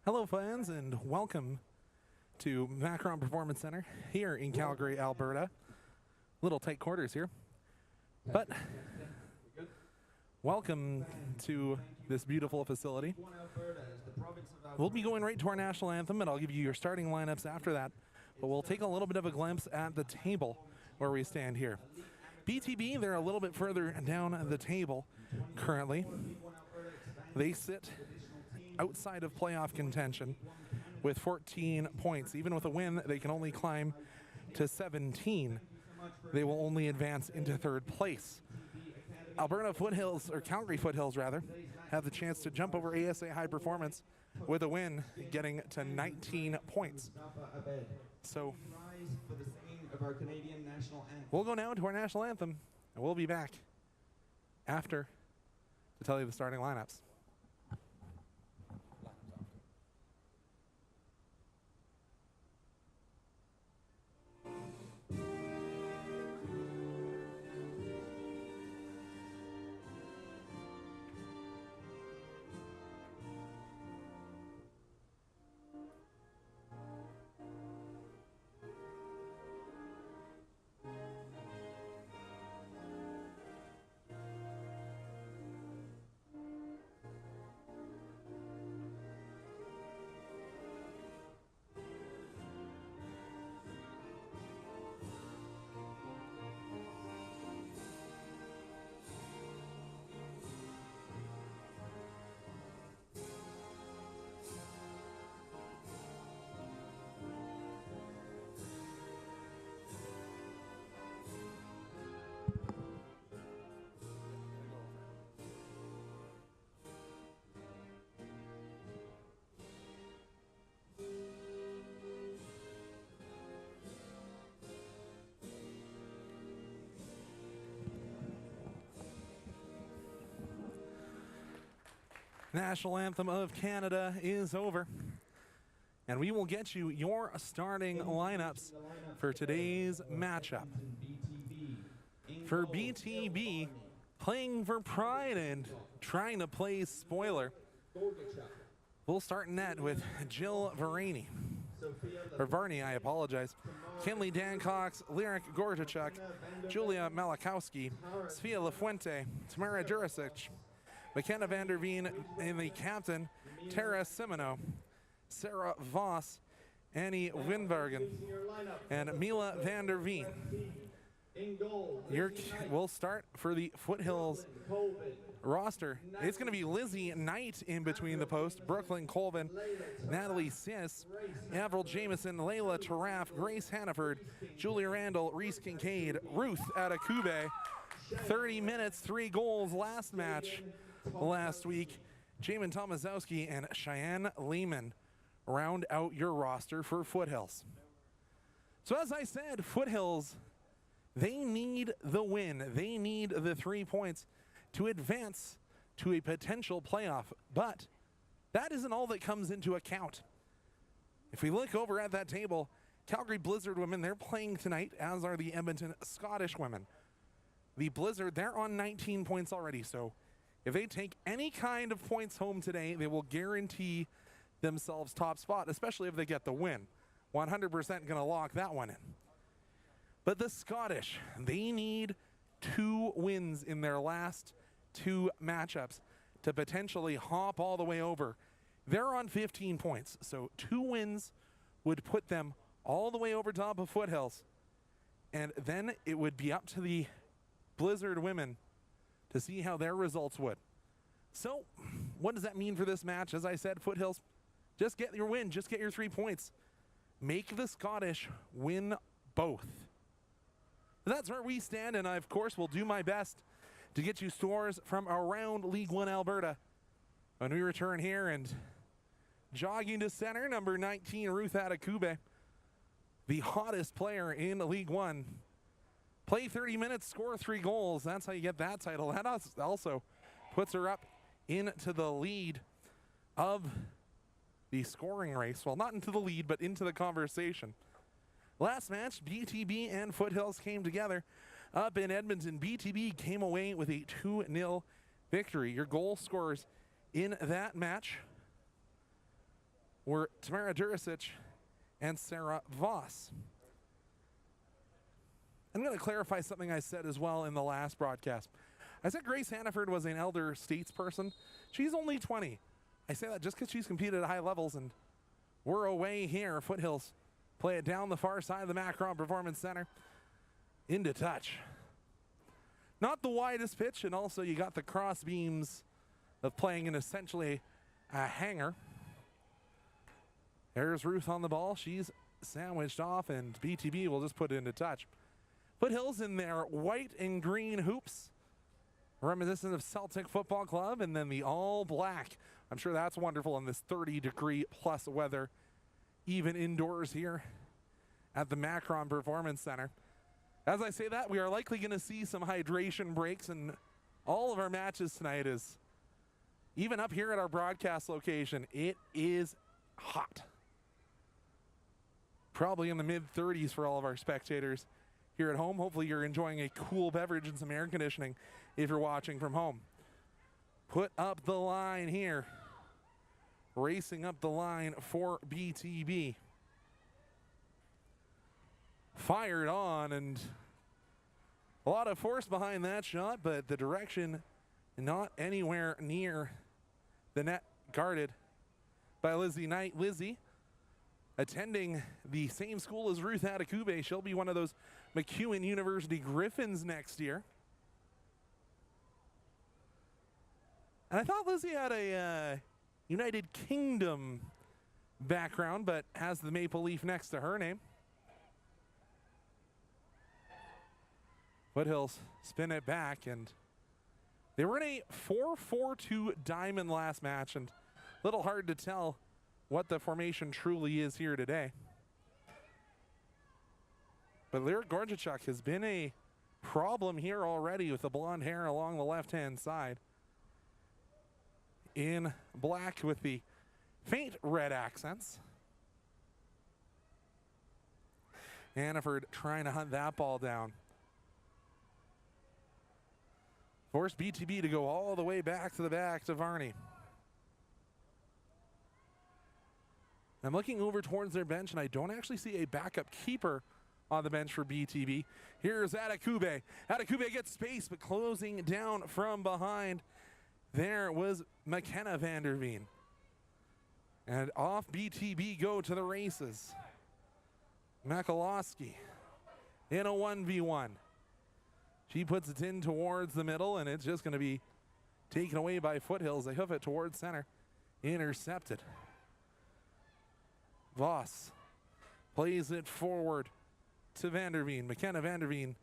Hello, fans, and welcome to Macron Performance Center here in Calgary, Alberta. Little tight quarters here, but welcome to this beautiful facility. We'll be going right to our national anthem, and I'll give you your starting lineups after that, but we'll take a little bit of a glimpse at the table where we stand here. BTB, they're a little bit further down the table currently. They sit outside of playoff contention with 14 points. Even with a win, they can only climb to 17. They will only advance into third place. Alberta Foothills, or Calgary Foothills rather, have the chance to jump over ASA High Performance with a win, getting to 19 points. So we'll go now to our national anthem, and we'll be back after to tell you the starting lineups. National Anthem of Canada is over, and we will get you your starting lineups for today's matchup. For BTB, playing for pride and trying to play spoiler, we'll start in net with Jill Varney. Or Varney, I apologize. Kinley Dancox, Lyric Gortachuk, Julia Malakowski, Sofia Lafuente, Tamara Durasic, McKenna Vanderveen in the captain, Tara Simono, Sarah Voss, Annie Winbergen, and Mila Vanderveen. We'll start for the Foothills roster. It's going to be Lizzie Knight in between the posts, Brooklyn Colvin, Natalie Sis, Avril Jameson, Layla Taraf, Grace Hannaford, Julia Randall, Reese Kincaid, Ruth Atakube. 30 minutes, 3 goals last match. Last week, Jamin Tomaszowski and Cheyenne Lehman round out your roster for Foothills. So as I said, Foothills, they need the win. They need the 3 points to advance to a potential playoff. But that isn't all that comes into account. If we look over at that table, Calgary Blizzard women, they're playing tonight, as are the Edmonton Scottish women. The Blizzard, they're on 19 points already, so if they take any kind of points home today, they will guarantee themselves top spot, especially if they get the win. 100% going to lock that one in. But the Scottish, they need 2 wins in their last 2 matchups to potentially hop all the way over. They're on 15 points, so 2 wins would put them all the way over top of Foothills. And then it would be up to the Blizzard women to see how their results would. So, what does that mean for this match? As I said, Foothills, just get your win, just get your 3 points. Make the Scottish win both. That's where we stand, and I, of course, will do my best to get you scores from around League 1 Alberta when we return here. And jogging to center, number 19, Ruth Atakube, the hottest player in League 1. Play 30 minutes, score 3 goals. That's how you get that title. That also puts her up into the lead of the scoring race. Well, not into the lead, but into the conversation. Last match, BTB and Foothills came together up in Edmonton. BTB came away with a 2-0 victory. Your goal scorers in that match were Tamara Duricic and Sarah Voss. I'm going to clarify something I said as well in the last broadcast. I said Grace Hannaford was an elder statesperson. She's only 20. I say that just because she's competed at high levels, and we're away here. Foothills play it down the far side of the Macron Performance Center. Into touch. Not the widest pitch, and also you got the cross beams of playing in essentially a hanger. There's Ruth on the ball. She's sandwiched off, and BTB will just put it into touch. Foothills in their white and green hoops, reminiscent of Celtic Football Club, and then the all black. I'm sure that's wonderful in this 30-degree plus weather, even indoors here at the Macron Performance Center. As I say that, we are likely going to see some hydration breaks in all of our matches tonight. Is even up here at our broadcast location, it is hot. Probably in the mid-30s for all of our spectators here at home. Hopefully you're enjoying a cool beverage and some air conditioning if you're watching from home. Put up the line here. Racing up the line for BTB. Fired on, and a lot of force behind that shot, but the direction not anywhere near the net, guarded by Lizzie Knight. Lizzie attending the same school as Ruth Adekube. She'll be one of those MacEwan University Griffins next year. And I thought Lizzie had a United Kingdom background, but has the maple leaf next to her name. Foothills spin it back, and they were in a 4-4-2 diamond last match, and a little hard to tell what the formation truly is here today. But Lyric Gorgichuk has been a problem here already with the blonde hair along the left-hand side. In black with the faint red accents. Hannaford trying to hunt that ball down. Forced BTB to go all the way back to the back to Varney. I'm looking over towards their bench, and I don't actually see a backup keeper on the bench for BTB. Here's Adekube. Adekube gets space, but closing down from behind. There was McKenna Vanderveen. And off BTB go to the races. Makalowski in a 1v1. She puts it in towards the middle, and it's just going to be taken away by Foothills. They hoof it towards center. Intercepted. Voss plays it forward to Vanderveen. McKenna Vanderveen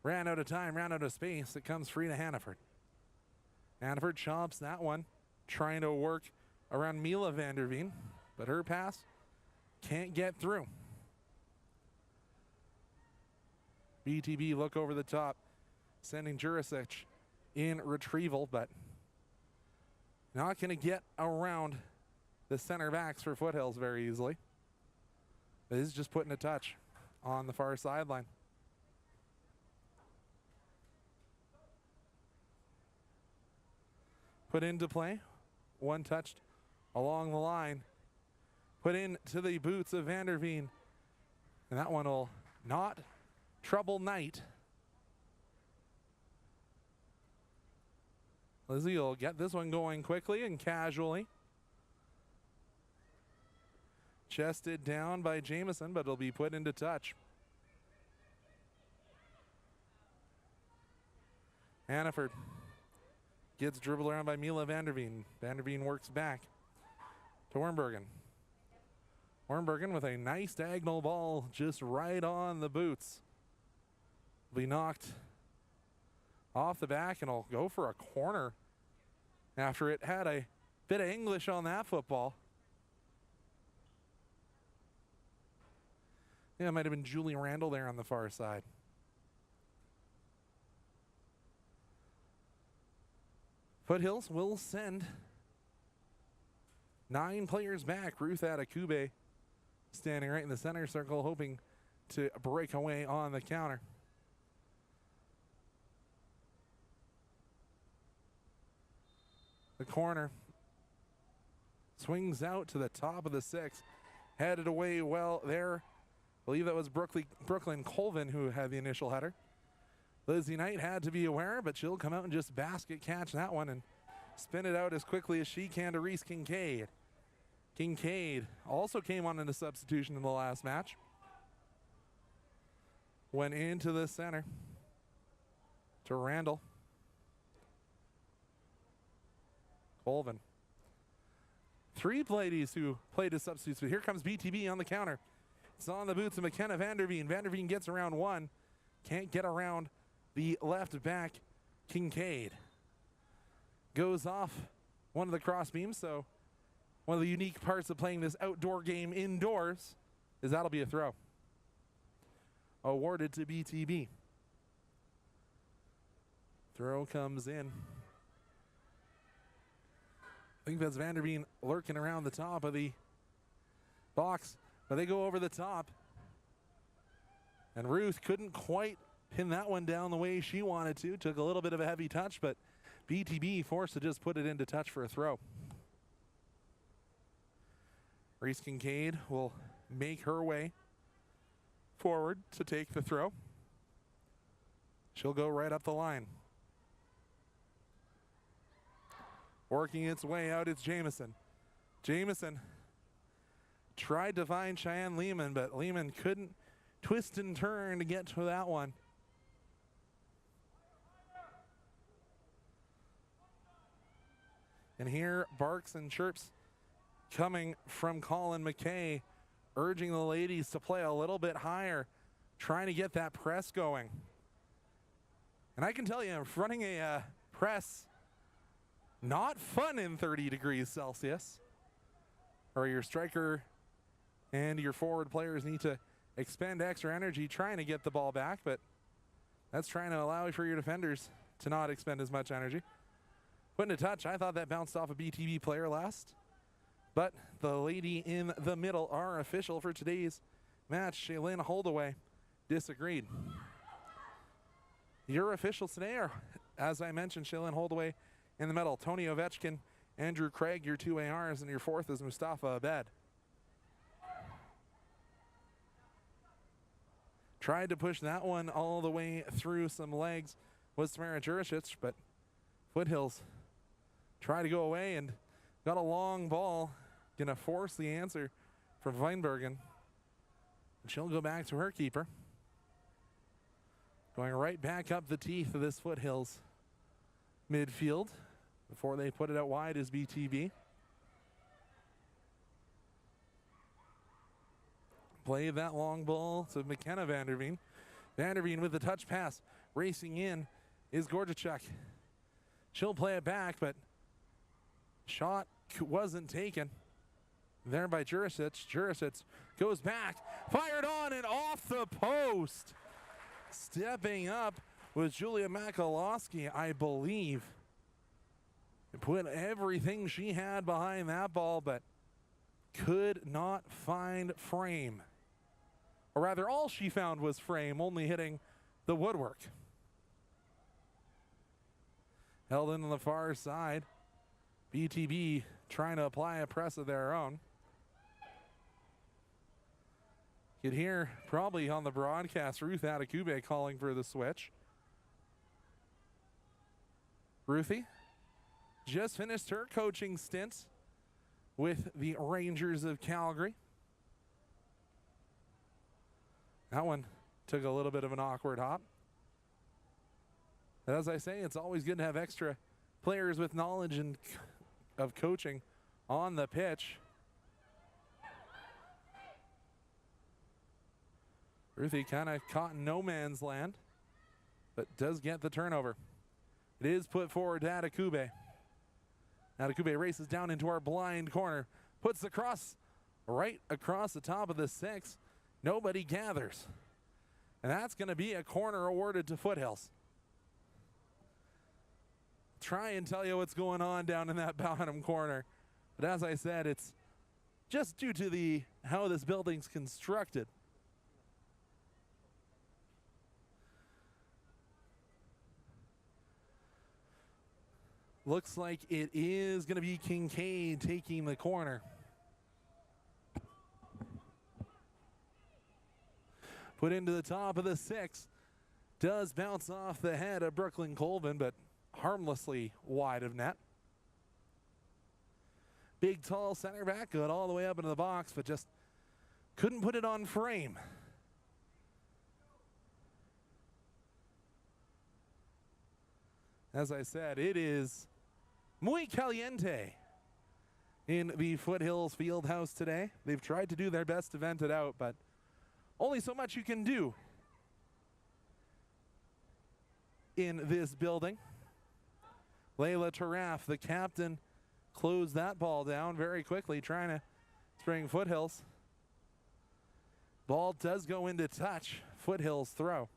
ran out of time, ran out of space. It comes free to Hannaford. Hannaford chomps that one, trying to work around Mila Vanderveen, but her pass can't get through. BTB look over the top, sending Jurisic in retrieval, but not going to get around the center backs for Foothills very easily. This is just putting a touch on the far sideline. Put into play, one touched along the line, put into the boots of Vanderveen, and that one will not trouble Knight. Lizzie will get this one going quickly and casually. Chested down by Jameson, but it'll be put into touch. Hannaford gets dribbled around by Mila Vanderveen. Vanderveen works back to Wormbergen. Wormbergen with a nice diagonal ball just right on the boots. Will be knocked off the back, and will go for a corner after it had a bit of English on that football. Yeah, it might have been Julie Randall there on the far side. Foothills will send 9 players back. Ruth Adekube standing right in the center circle, hoping to break away on the counter. The corner Swings out to the top of the 6. Headed away well there. I believe that was Brooklyn Colvin who had the initial header. Lizzie Knight had to be aware, but she'll come out and just basket catch that one and spin it out as quickly as she can to Reese Kincaid. Kincaid also came on in a substitution in the last match. Went into the center to Randall. Colvin. 3 ladies who played as substitutes, but here comes BTB on the counter. It's on the boots of McKenna Vanderveen. Vanderveen gets around 1. Can't get around the left back, Kincaid. Goes off one of the cross beams, so one of the unique parts of playing this outdoor game indoors is that'll be a throw. Awarded to BTB. Throw comes in. I think that's Vanderveen lurking around the top of the box, but they go over the top. And Ruth couldn't quite pin that one down the way she wanted to. Took a little bit of a heavy touch, but BTB forced to just put it into touch for a throw. Reese Kincaid will make her way forward to take the throw. She'll go right up the line. Working its way out, it's Jamison. Jamison tried to find Cheyenne Lehman, but Lehman couldn't twist and turn to get to that one. And here, barks and chirps coming from Colin McKay, urging the ladies to play a little bit higher, trying to get that press going. And I can tell you, running a press, not fun in 30 degrees Celsius. Or your striker and your forward players need to expend extra energy trying to get the ball back, but that's trying to allow for your defenders to not expend as much energy. Putting a touch, I thought that bounced off a BTB player last, but the lady in the middle, our official for today's match, Shaylin Holdaway, disagreed. Your officials today are, as I mentioned, Shaylin Holdaway in the middle, Tony Ovechkin, Andrew Craig, your 2 ARs, and your 4th is Mustafa Abed. Tried to push that one all the way through some legs was Tamara Juricic, but Foothills tried to go away and got a long ball. Gonna force the answer from Weinbergen. And she'll go back to her keeper. Going right back up the teeth of this Foothills midfield before they put it out wide is BTB. Play that long ball to McKenna Vanderveen. Vanderveen with the touch pass. Racing in is Gordichuk. She'll play it back, but shot wasn't taken. There by Juricic. Juricic goes back. Fired on and off the post. Stepping up was Julia Makalowski, I believe. Put everything she had behind that ball, but could not find frame. Or rather, all she found was frame, only hitting the woodwork. Held in on the far side. BTB trying to apply a press of their own. You could hear probably on the broadcast Ruth Adekube calling for the switch. Ruthie just finished her coaching stint with the Rangers of Calgary. That one took a little bit of an awkward hop. But as I say, it's always good to have extra players with knowledge and of coaching on the pitch. Ruthie kind of caught in no man's land, but does get the turnover. It is put forward to Adekube. Adekube races down into our blind corner, puts the cross right across the top of the 6. Nobody gathers. And that's going to be a corner awarded to Foothills. Try and tell you what's going on down in that bottom corner. But as I said, it's just due to how this building's constructed. Looks like it is going to be Kincaid taking the corner. Put into the top of the 6. Does bounce off the head of Brooklyn Colvin, but harmlessly wide of net. Big, tall center back, got all the way up into the box, but just couldn't put it on frame. As I said, it is muy caliente in the Foothills Fieldhouse today. They've tried to do their best to vent it out, but only so much you can do in this building. Layla Taraf, the captain, closed that ball down very quickly, trying to spring Foothills. Ball does go into touch. Foothills throw.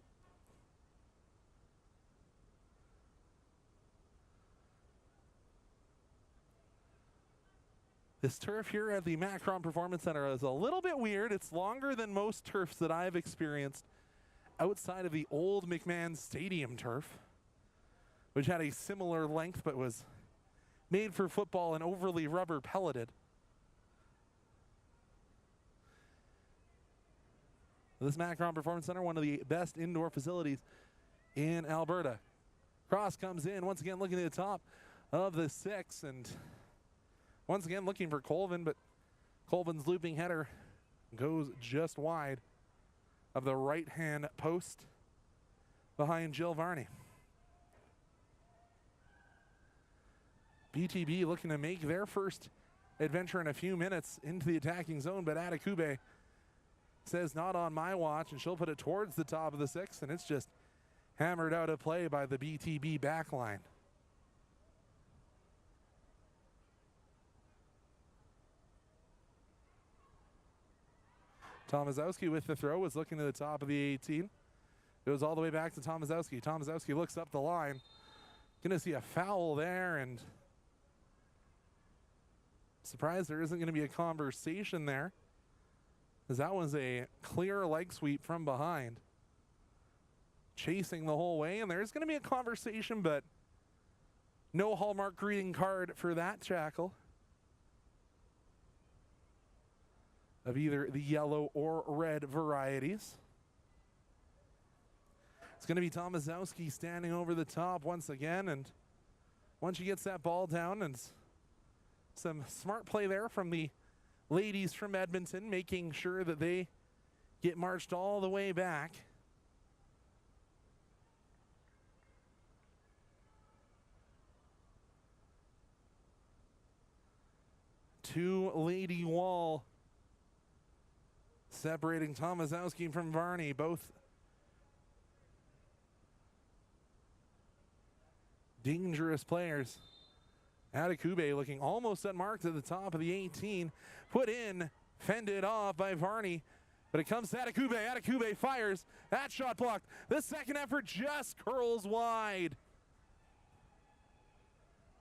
This turf here at the Macron Performance Center is a little bit weird. It's longer than most turfs that I've experienced outside of the old McMahon Stadium turf, which had a similar length but was made for football and overly rubber pelleted. This Macron Performance Center, one of the best indoor facilities in Alberta. Cross comes in, once again looking at the top of the 6, and once again looking for Colvin, but Colvin's looping header goes just wide of the right-hand post behind Jill Varney. BTB looking to make their first adventure in a few minutes into the attacking zone, but Adekube says not on my watch, and she'll put it towards the top of the 6, and it's just hammered out of play by the BTB backline. Tomaszowski with the throw, was looking to the top of the 18. Goes all the way back to Tomaszowski. Tomaszowski looks up the line. Gonna see a foul there, and surprised there isn't gonna be a conversation there, as that was a clear leg sweep from behind. Chasing the whole way, and there's gonna be a conversation, but no Hallmark greeting card for that tackle of either the yellow or red varieties. It's going to be Tomaszowski standing over the top once again, and once she gets that ball down, and some smart play there from the ladies from Edmonton, making sure that they get marched all the way back. Two lady wall separating Tomaszowski from Varney, both dangerous players. Adekube looking almost unmarked at the top of the 18. Put in, fended off by Varney, but it comes to Adekube. Adekube fires. That shot blocked. The second effort just curls wide.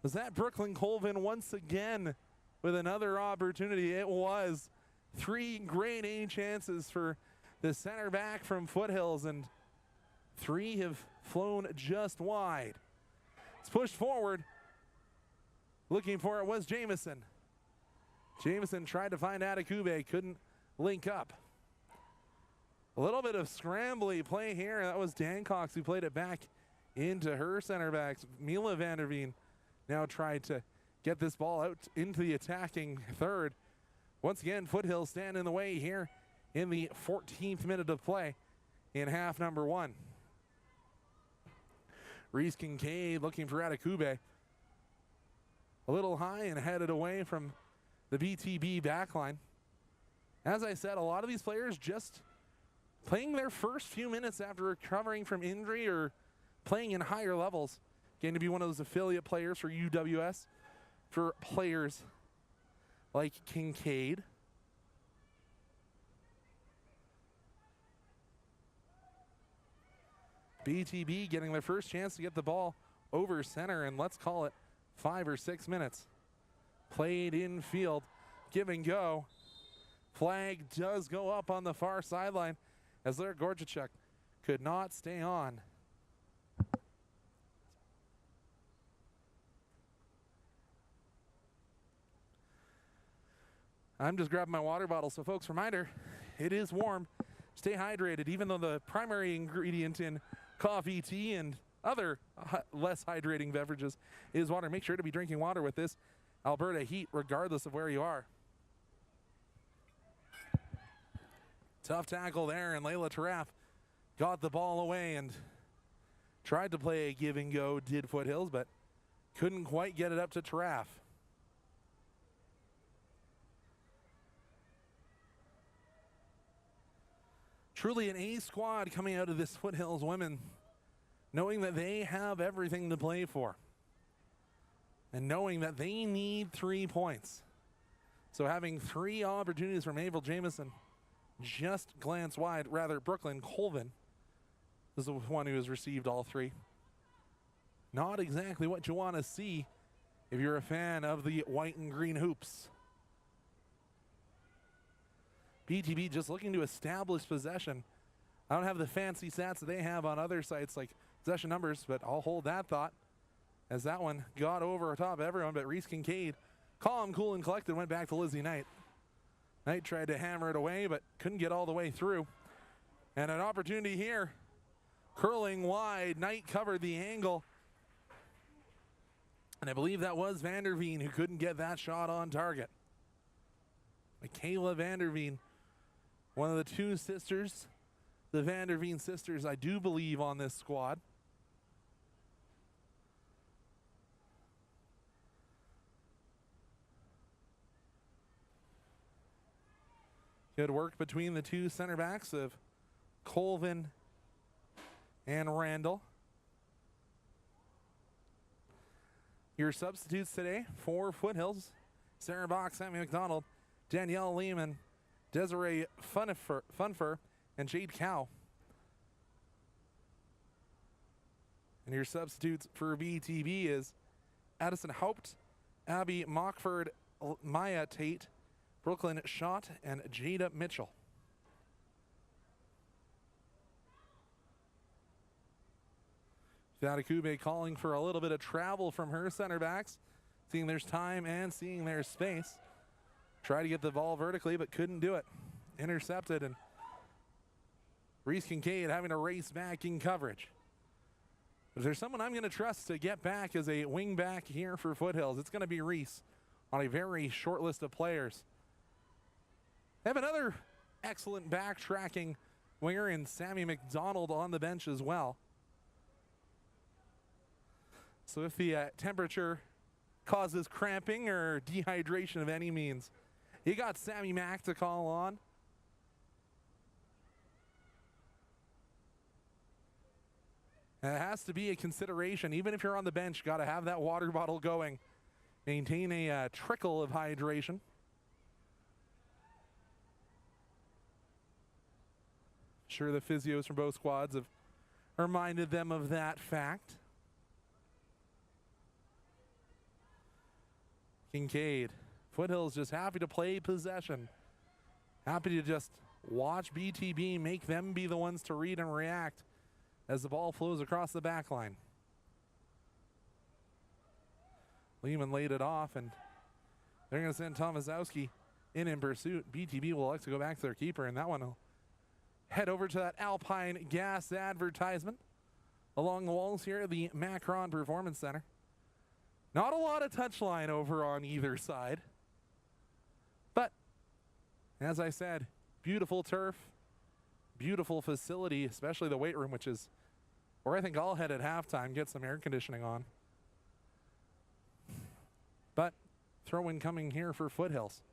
Was that Brooklyn Colvin once again with another opportunity? It was. 3 grade A chances for the center back from Foothills, and 3 have flown just wide. It's pushed forward. Looking for it was Jamieson. Jamieson tried to find Adekube, couldn't link up. A little bit of scrambly play here. That was Dan Cox who played it back into her center backs. Mila Vanderveen now tried to get this ball out into the attacking third. Once again, Foothills stand in the way here in the 14th minute of play in half number 1. Reese Kincaid looking for Adekube. A little high and headed away from the BTB backline. As I said, a lot of these players just playing their first few minutes after recovering from injury or playing in higher levels. Going to be one of those affiliate players for UWS, for players like Kincaid. BTB getting their first chance to get the ball over center, and let's call it 5 or 6 minutes. Played in field, give and go. Flag does go up on the far sideline as Lara Gorchachuk could not stay on. I'm just grabbing my water bottle. So folks, reminder, it is warm. Stay hydrated, even though the primary ingredient in coffee, tea, and other less hydrating beverages is water. Make sure to be drinking water with this Alberta heat, regardless of where you are. Tough tackle there, and Layla Taraf got the ball away and tried to play a give and go, did Foothills, but couldn't quite get it up to Taraf. Truly an A squad coming out of this Foothills women, knowing that they have everything to play for and knowing that they need 3 points. So having 3 opportunities from April Jamieson, just glance wide, rather Brooklyn Colvin is the one who has received all 3. Not exactly what you want to see if you're a fan of the white and green hoops. BTB just looking to establish possession. I don't have the fancy stats that they have on other sites like possession numbers, but I'll hold that thought as that one got over top of everyone. But Reese Kincaid, calm, cool, and collected, went back to Lizzie Knight. Knight tried to hammer it away, but couldn't get all the way through. And an opportunity here. Curling wide, Knight covered the angle. And I believe that was Vanderveen who couldn't get that shot on target. Michaela Vanderveen, one of the 2 sisters, the Vanderveen sisters, I do believe, on this squad. Good work between the 2 center backs of Colvin and Randall. Your substitutes today for Foothills: Sarah Bach, Sammy McDonald, Danielle Lehman, Desiree Funfer, and Jade Cow. And your substitutes for BTB is Addison Haupt, Abby Mockford, Maya Tate, Brooklyn Schott, and Jada Mitchell. Vatakube calling for a little bit of travel from her center backs, seeing there's time and seeing there's space. Tried to get the ball vertically, but couldn't do it. Intercepted, and Reese Kincaid having to race back in coverage. If there's someone I'm going to trust to get back as a wing back here for Foothills, it's going to be Reese on a very short list of players. They have another excellent backtracking winger in Sammy McDonald on the bench as well. So if the temperature causes cramping or dehydration of any means, you got Sammy Mack to call on. And it has to be a consideration. Even if you're on the bench, got to have that water bottle going. Maintain a trickle of hydration. Sure, the physios from both squads have reminded them of that fact. Kincaid. Foothills just happy to play possession. Happy to just watch BTB, make them be the ones to read and react as the ball flows across the back line. Lehman laid it off, and they're going to send Tomaszowski in pursuit. BTB will like to go back to their keeper, and that one will head over to that Alpine Gas advertisement along the walls here at the Macron Performance Center. Not a lot of touchline over on either side. But, as I said, beautiful turf, beautiful facility, especially the weight room, which is where I think I'll head at halftime, get some air conditioning on. But, throw-in coming here for Foothills.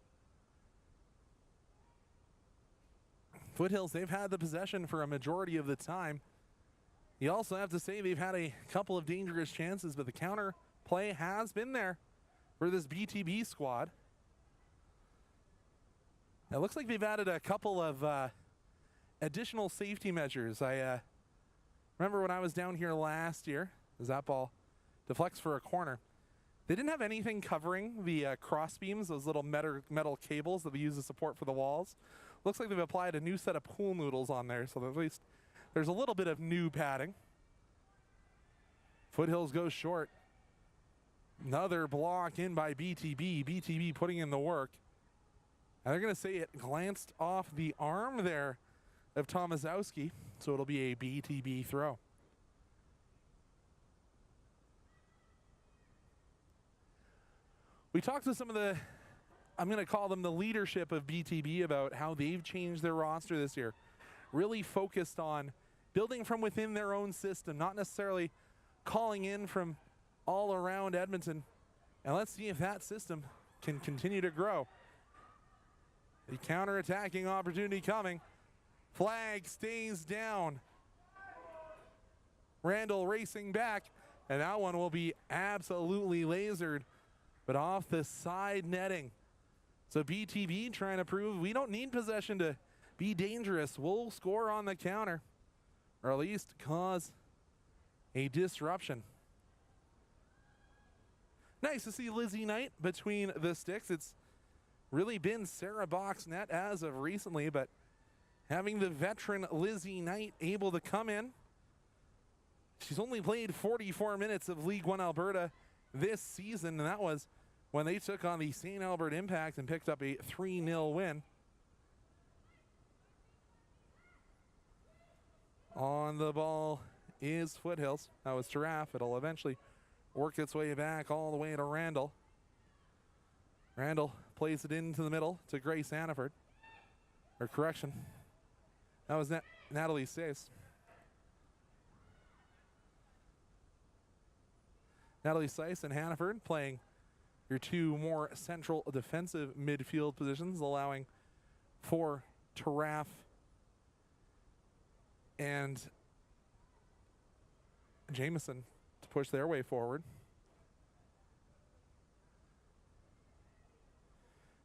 Foothills, they've had the possession for a majority of the time. You also have to say they've had a couple of dangerous chances, but the counter play has been there for this BTB squad. It looks like they've added a couple of additional safety measures. I remember when I was down here last year, as that ball deflects for a corner, they didn't have anything covering the cross beams, those little metal cables that we use as support for the walls. Looks like they've applied a new set of pool noodles on there, so at least there's a little bit of new padding. Foothills goes short. Another block in by BTB. BTB putting in the work. They're going to say it glanced off the arm there of Tomaszewski, so it'll be a BTB throw. We talked to some of the, I'm going to call them the leadership of BTB, about how they've changed their roster this year. Really focused on building from within their own system, not necessarily calling in from all around Edmonton. And let's see if that system can continue to grow. The counter-attacking opportunity coming. Flag stays down. Randall racing back, and that one will be absolutely lasered, but off the side netting. So BTB trying to prove we don't need possession to be dangerous. We'll score on the counter, or at least cause a disruption. Nice to see Lizzie Knight between the sticks. It's really been Sarah Box net as of recently, but having the veteran Lizzie Knight able to come in. She's only played 44 minutes of League 1 Alberta this season, and that was when they took on the St. Albert Impact and picked up a 3-0 win. On the ball is Foothills. That was Giraffe. It'll eventually work its way back all the way to Randall. Randall plays it into the middle to Grace Hannaford. Or correction, that was Natalie Sace. Natalie Sice and Hannaford playing your two more central defensive midfield positions, allowing for Giraffe and Jameson to push their way forward.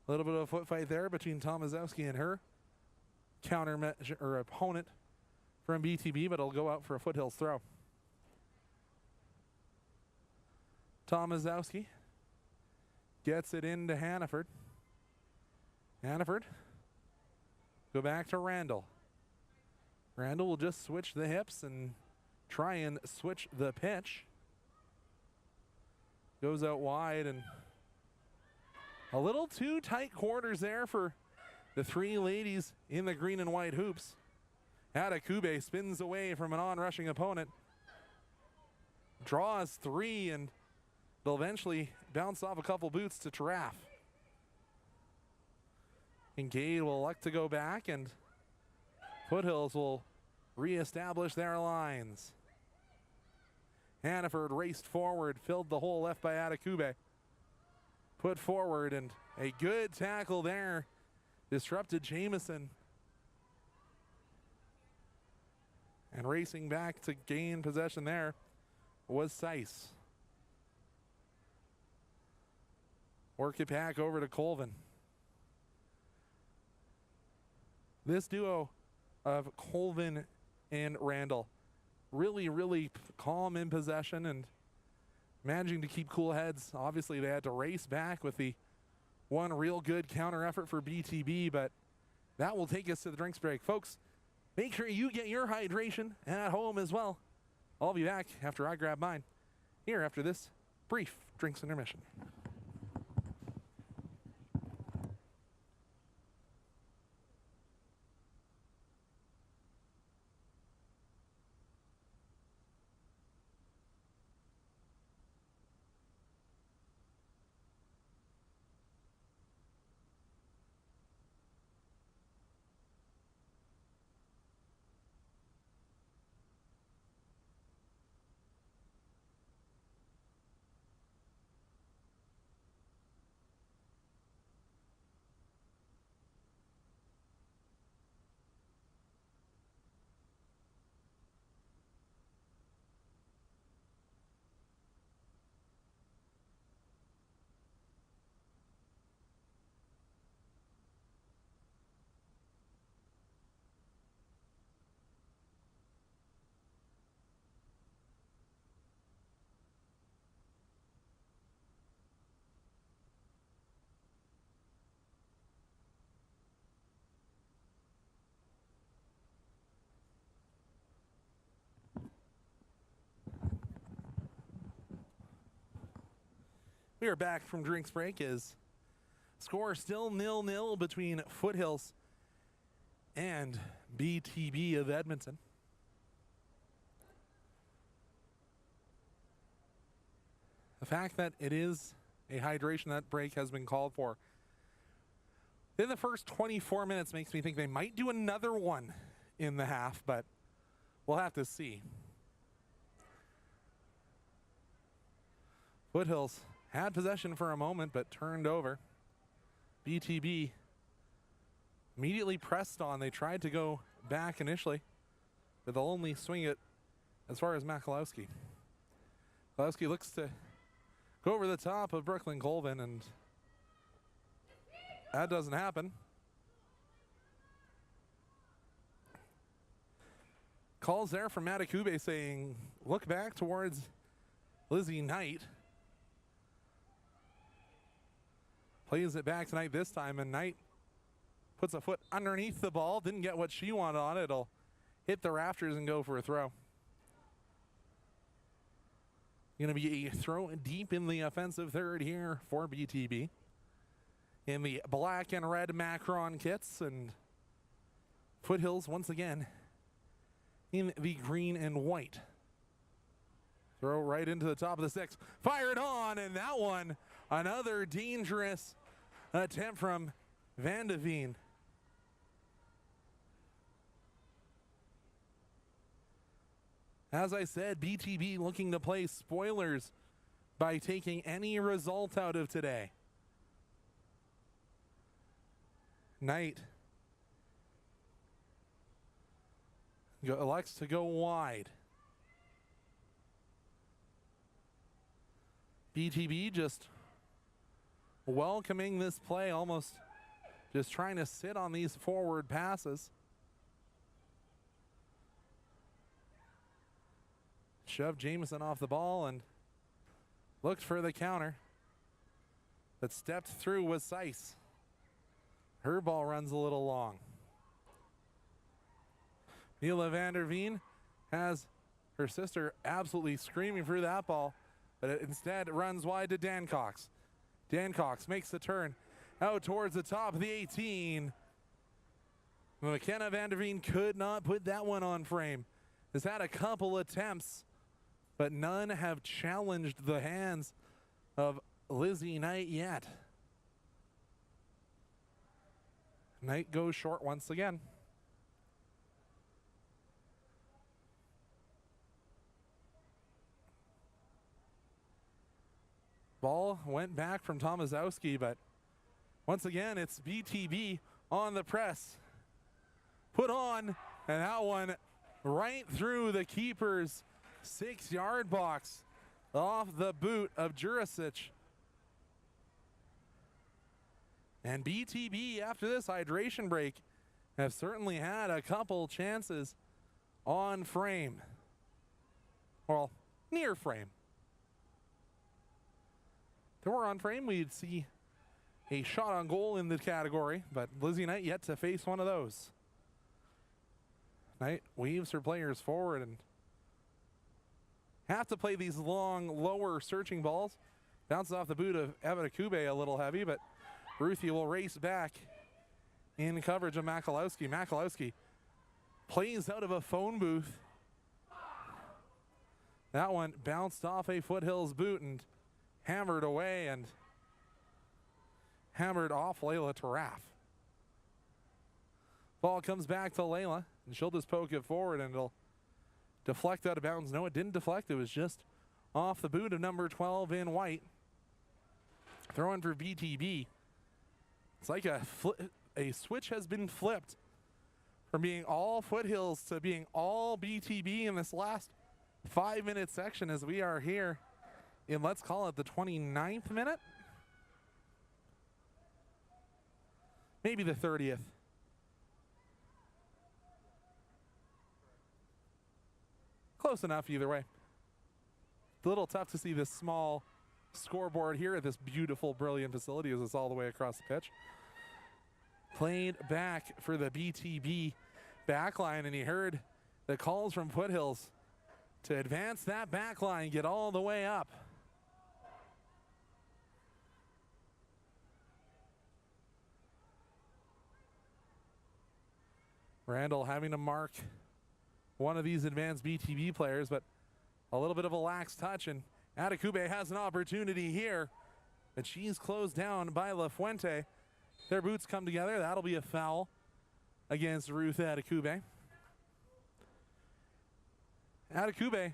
A little bit of a foot fight there between Tomaszewski and her counter or opponent from BTB, but it'll go out for a Foothills throw. Tomaszewski gets it into Hannaford. Hannaford go back to Randall. Randall will just switch the hips and try and switch the pitch. Goes out wide, and a little too tight quarters there for the three ladies in the green and white hoops. Adekube spins away from an on-rushing opponent. Draws three, and they'll eventually bounce off a couple boots to Giraffe. And Gade will elect to go back, and Foothills will reestablish their lines. Hannaford raced forward, filled the hole left by Adekube. Put forward, and a good tackle there. Disrupted Jameson. And racing back to gain possession there was Sice. Work it back over to Colvin. This duo of Colvin and Randall really calm in possession and managing to keep cool heads. Obviously, they had to race back with the one real good counter effort for BTB, but that will take us to the drinks break. Folks, make sure you get your hydration at home as well. I'll be back after I grab mine here after this brief drinks intermission. We are back from drinks break as Score still 0-0 between Foothills and BTB of Edmonton. The fact that it is a hydration, that break has been called for in the first 24 minutes makes me think they might do another one in the half, but we'll have to see. Foothills had possession for a moment, but turned over. BTB immediately pressed on. They tried to go back initially, but they'll only swing it as far as Makalowski. Makalowski looks to go over the top of Brooklyn Colvin, and that doesn't happen. Calls there from Matakube saying, look back towards Lizzie Knight. Plays it back tonight this time, and Knight puts a foot underneath the ball. Didn't get what she wanted on it. It'll hit the rafters and go for a throw. Going to be a throw deep in the offensive third here for BTB. In the black and red Macron kits, and Foothills once again in the green and white. Throw right into the top of the six. Fired on, and that one, another dangerous attempt from Van de Veen. As I said, BTB looking to play spoilers by taking any result out of today. Knight elects to go wide. BTB just welcoming this play, almost just trying to sit on these forward passes. Shoved Jameson off the ball and looked for the counter, but stepped through was Seiss. Her ball runs a little long. Mila van der Veen has her sister absolutely screaming through that ball, but it instead runs wide to Dan Cox. Dan Cox makes the turn out towards the top of the 18. McKenna van der Veen could not put that one on frame. Has had a couple attempts, but none have challenged the hands of Lizzie Knight yet. Knight goes short once again. Ball went back from Tomaszowski, but once again, it's BTB on the press. Put on, and that one right through the keeper's 6-yard box off the boot of Jurisic. And BTB, after this hydration break, have certainly had a couple chances on frame. Well, near frame. If they were on frame, we'd see a shot on goal in the category, but Lizzie Knight yet to face one of those. Knight weaves her players forward and have to play these long, lower searching balls. Bounces off the boot of Eva Kube a little heavy, but Ruthie will race back in coverage of Makalowski. Makalowski plays out of a phone booth. That one bounced off a Foothills boot and hammered away and hammered off Layla Taraf. Ball comes back to Layla, and she'll just poke it forward, and it'll deflect out of bounds. No, it didn't deflect. It was just off the boot of number 12 in white. Throwing for BTB. It's like a switch has been flipped from being all Foothills to being all BTB in this last 5-minute section, as we are here in, let's call it the 29th minute. Maybe the 30th. Close enough either way. It's a little tough to see this small scoreboard here at this beautiful, brilliant facility as it's all the way across the pitch. Played back for the BTB backline, and he heard the calls from Foothills to advance that backline, get all the way up. Randall having to mark one of these advanced BTB players, but a little bit of a lax touch, and Adekube has an opportunity here, but she's closed down by La Fuente. Their boots come together. That'll be a foul against Ruth Adekube. Adekube,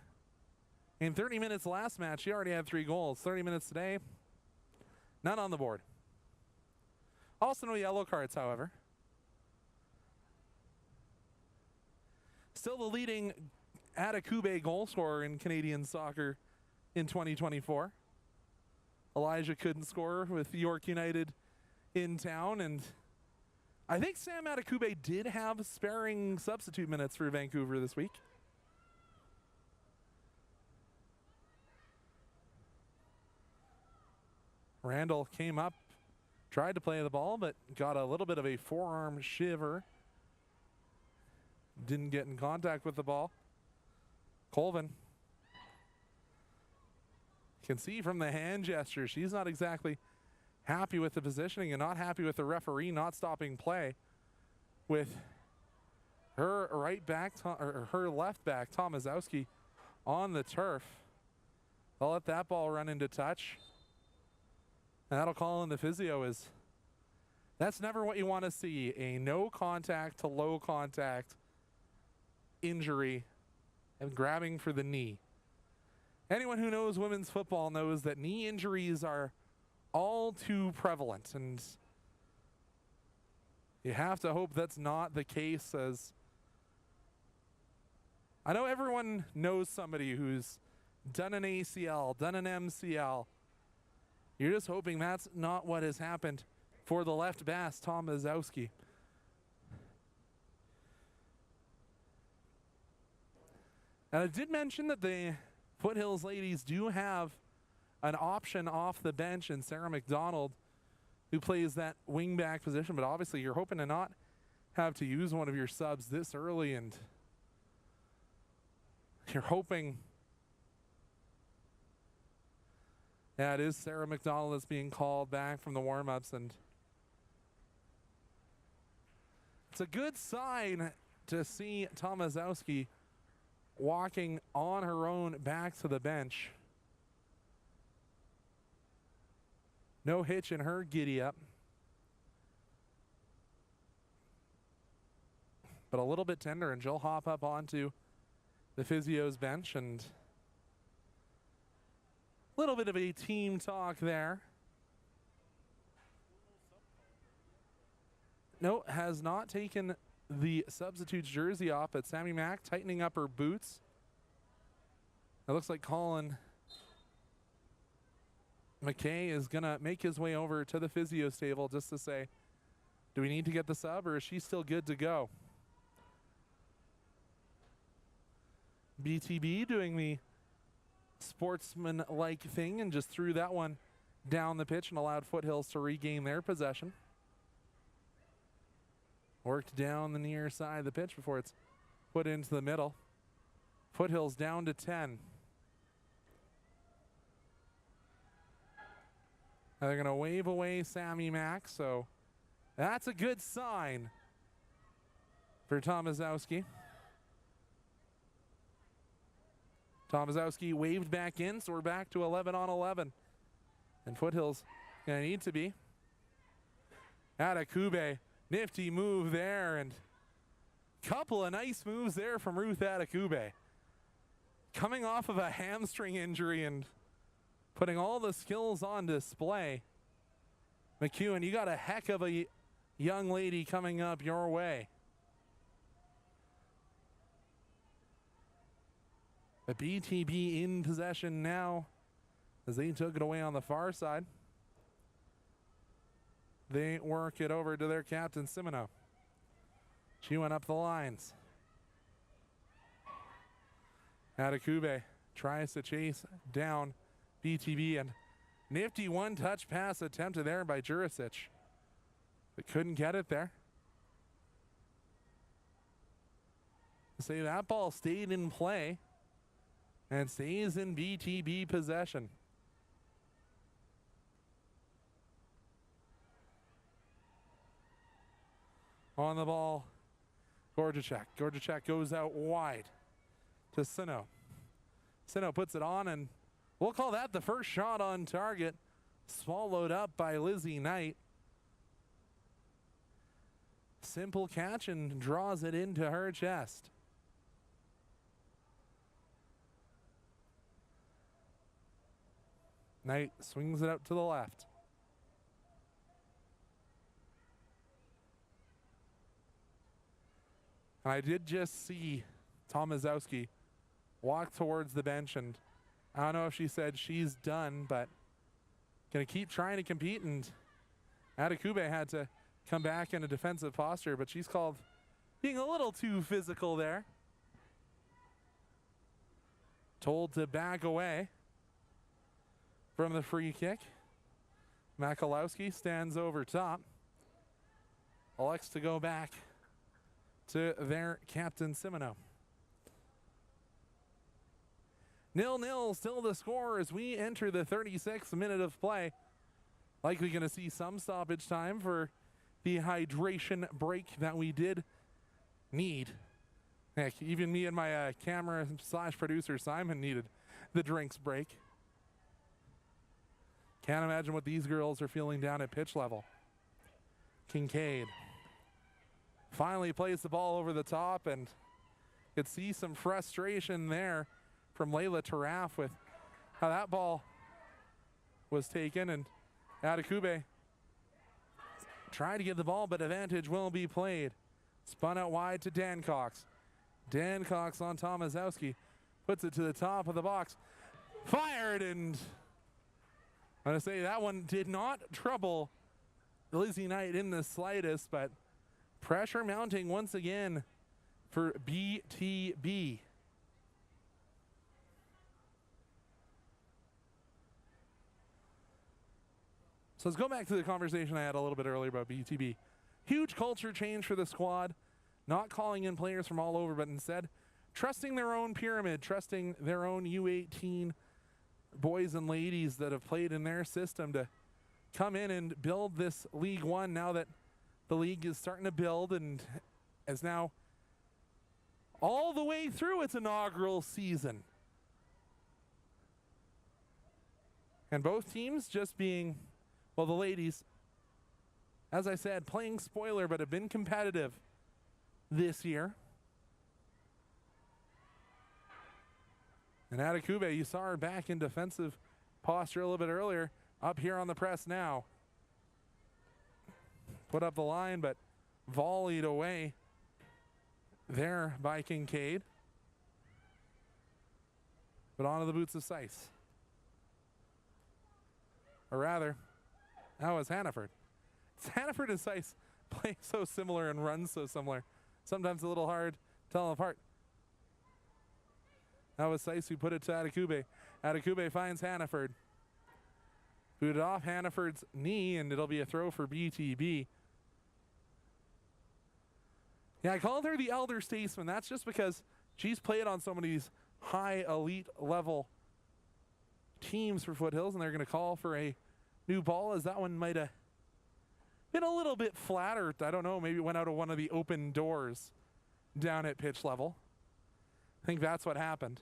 in 30 minutes last match, she already had 3 goals. 30 minutes today, none on the board. Also no yellow cards, however. Still the leading Adekube goal scorer in Canadian soccer in 2024. Elijah couldn't score with York United in town, and I think Sam Adekube did have sparing substitute minutes for Vancouver this week. Randall came up, tried to play the ball, but got a little bit of a forearm shiver. Didn't get in contact with the ball. Colvin. You can see from the hand gesture, she's not exactly happy with the positioning and not happy with the referee not stopping play with her right back, or her left back, Tomaszowski, on the turf. They'll let that ball run into touch. And that'll call in the physio. That's never what you want to see, a no contact to low contact injury and grabbing for the knee. Anyone who knows women's football knows that knee injuries are all too prevalent, and you have to hope that's not the case, as I know everyone knows somebody who's done an ACL, done an MCL. You're just hoping that's not what has happened for the left bass, Tomaszowski. And I did mention that the Foothills ladies do have an option off the bench in Sarah McDonald, who plays that wingback position, but obviously you're hoping to not have to use one of your subs this early, and you're hoping. Yeah, it is Sarah McDonald that's being called back from the warm-ups, and it's a good sign to see Tomaszowski walking on her own back to the bench. No hitch in her giddy up. But a little bit tender, and she'll hop up onto the physio's bench, and a little bit of a team talk there. No, has not taken the substitute's jersey off, but Sammy Mack tightening up her boots. It looks like Colin McKay is going to make his way over to the physio stable just to say, do we need to get the sub, or is she still good to go? BTB doing the sportsman-like thing and just threw that one down the pitch and allowed Foothills to regain their possession. Worked down the near side of the pitch before it's put into the middle. Foothills down to 10. Now they're going to wave away Sammy Mack, so that's a good sign for Tomaszowski. Tomaszowski waved back in, so we're back to 11 on 11. And Foothills going to need to be. Adekube, nifty move there, and couple of nice moves there from Ruth Adekube. Coming off of a hamstring injury and putting all the skills on display. McEwen, you got a heck of a young lady coming up your way. The BTB in possession now as they took it away on the far side. They work it over to their captain, Simino. She went up the lines. Adekube tries to chase down BTB, and nifty one-touch pass attempted there by Jurisic, but couldn't get it there. Say that ball stayed in play and stays in BTB possession. On the ball Gorjacek goes out wide to Sino. Sino puts it on, and we'll call that the first shot on target. Swallowed up by Lizzie Knight. Simple catch and draws it into her chest. Knight swings it out to the left. And I did just see Tomaszewski walk towards the bench, and I don't know if she said she's done, but gonna keep trying to compete, and Adekube had to come back in a defensive posture, but she's called being a little too physical there. Told to back away from the free kick. Makalowski stands over top. Elects to go back to their captain, Simino. 0-0 still the score as we enter the 36th minute of play. Likely going to see some stoppage time for the hydration break that we did need. Heck, even me and my camera/producer Simon needed the drinks break. Can't imagine what these girls are feeling down at pitch level. Kincaid finally plays the ball over the top, and could see some frustration there from Layla Taraf with how that ball was taken, and Adekube tried to get the ball, but advantage will be played. Spun out wide to Dancox. Dancox on Tomaszewski. Puts it to the top of the box. Fired, and I'm going to say that one did not trouble Lizzie Knight in the slightest, but pressure mounting once again for BTB. So let's go back to the conversation I had a little bit earlier about BTB. Huge culture change for the squad, not calling in players from all over, but instead trusting their own pyramid, trusting their own U18 boys and ladies that have played in their system to come in and build this League One now that the league is starting to build and is now all the way through its inaugural season. And both teams just being, well, the ladies, as I said, playing spoiler, but have been competitive this year. And Adekube, you saw her back in defensive posture a little bit earlier, up here on the press now. Put up the line, but volleyed away there by Kincaid. But onto the boots of Seiss. Or rather, that was Hannaford. Hannaford and Seiss play so similar and run so similar. Sometimes a little hard to tell them apart. That was Seiss who put it to Adekube. Adekube finds Hannaford. Booted off Hannaford's knee, and it'll be a throw for BTB. Yeah, I called her the elder statesman. That's just because she's played on some of these high elite level teams for Foothills, and they're going to call for a new ball, as that one might have been a little bit flat, or I don't know, maybe it went out of one of the open doors down at pitch level. I think that's what happened.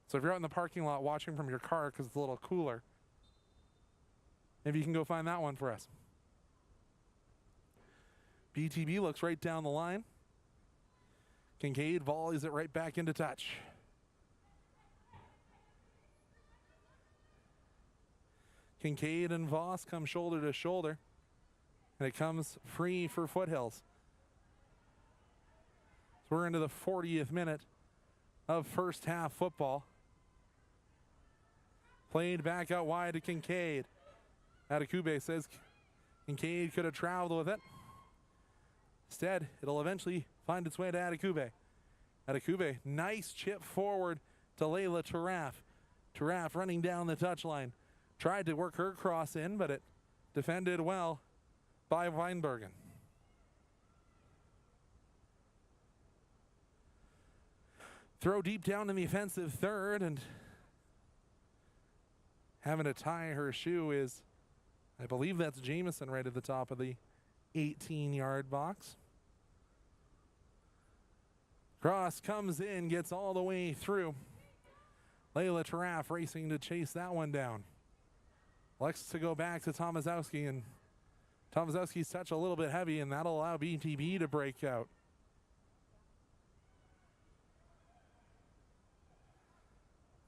So if you're out in the parking lot watching from your car because it's a little cooler, maybe you can go find that one for us. BTB looks right down the line. Kincaid volleys it right back into touch. Kincaid and Voss come shoulder to shoulder, and it comes free for Foothills. So we're into the 40th minute of first half football. Played back out wide to Kincaid. Adekube says Kincaid could have traveled with it. Instead, it'll eventually find its way to Adekube. Adekube, nice chip forward to Layla Taraf. Taraf running down the touchline. Tried to work her cross in, but it defended well by Weinbergen. Throw deep down in the offensive third, and having to tie her shoe is, I believe that's Jamison right at the top of the 18-yard box. Cross comes in, gets all the way through. Layla Taraf racing to chase that one down. Likes to go back to Tomaszowski, and Tomaszowski's touch a little bit heavy, and that'll allow BTB to break out.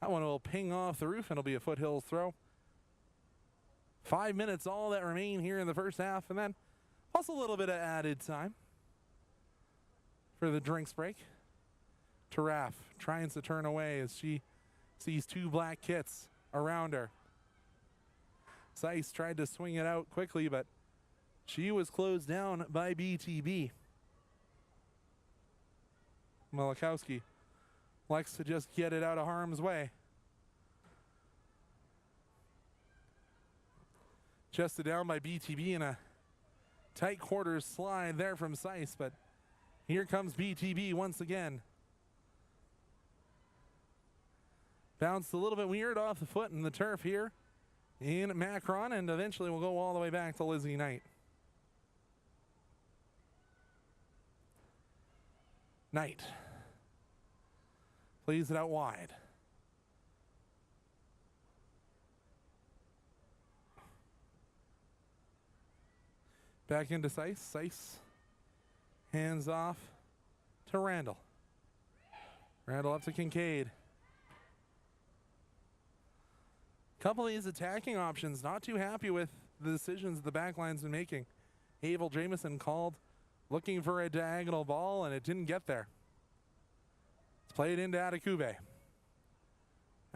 That one will ping off the roof, and it'll be a Foothills throw. 5 minutes all that remain here in the first half, and then plus a little bit of added time for the drinks break. Taraf tries to turn away as she sees two black kits around her. Seiss tried to swing it out quickly, but she was closed down by BTB. Malachowski likes to just get it out of harm's way. Chested down by BTB in a tight quarters slide there from Seiss, but here comes BTB once again. Bounced a little bit weird off the foot in the turf here in Macron, and eventually we'll go all the way back to Lizzie Knight. Knight plays it out wide. Back into Seiss. Seiss hands off to Randall. Randall up to Kincaid. Couple of these attacking options, not too happy with the decisions the back line's been making. Havel Jamieson called, looking for a diagonal ball, and it didn't get there. It's played into Adekube.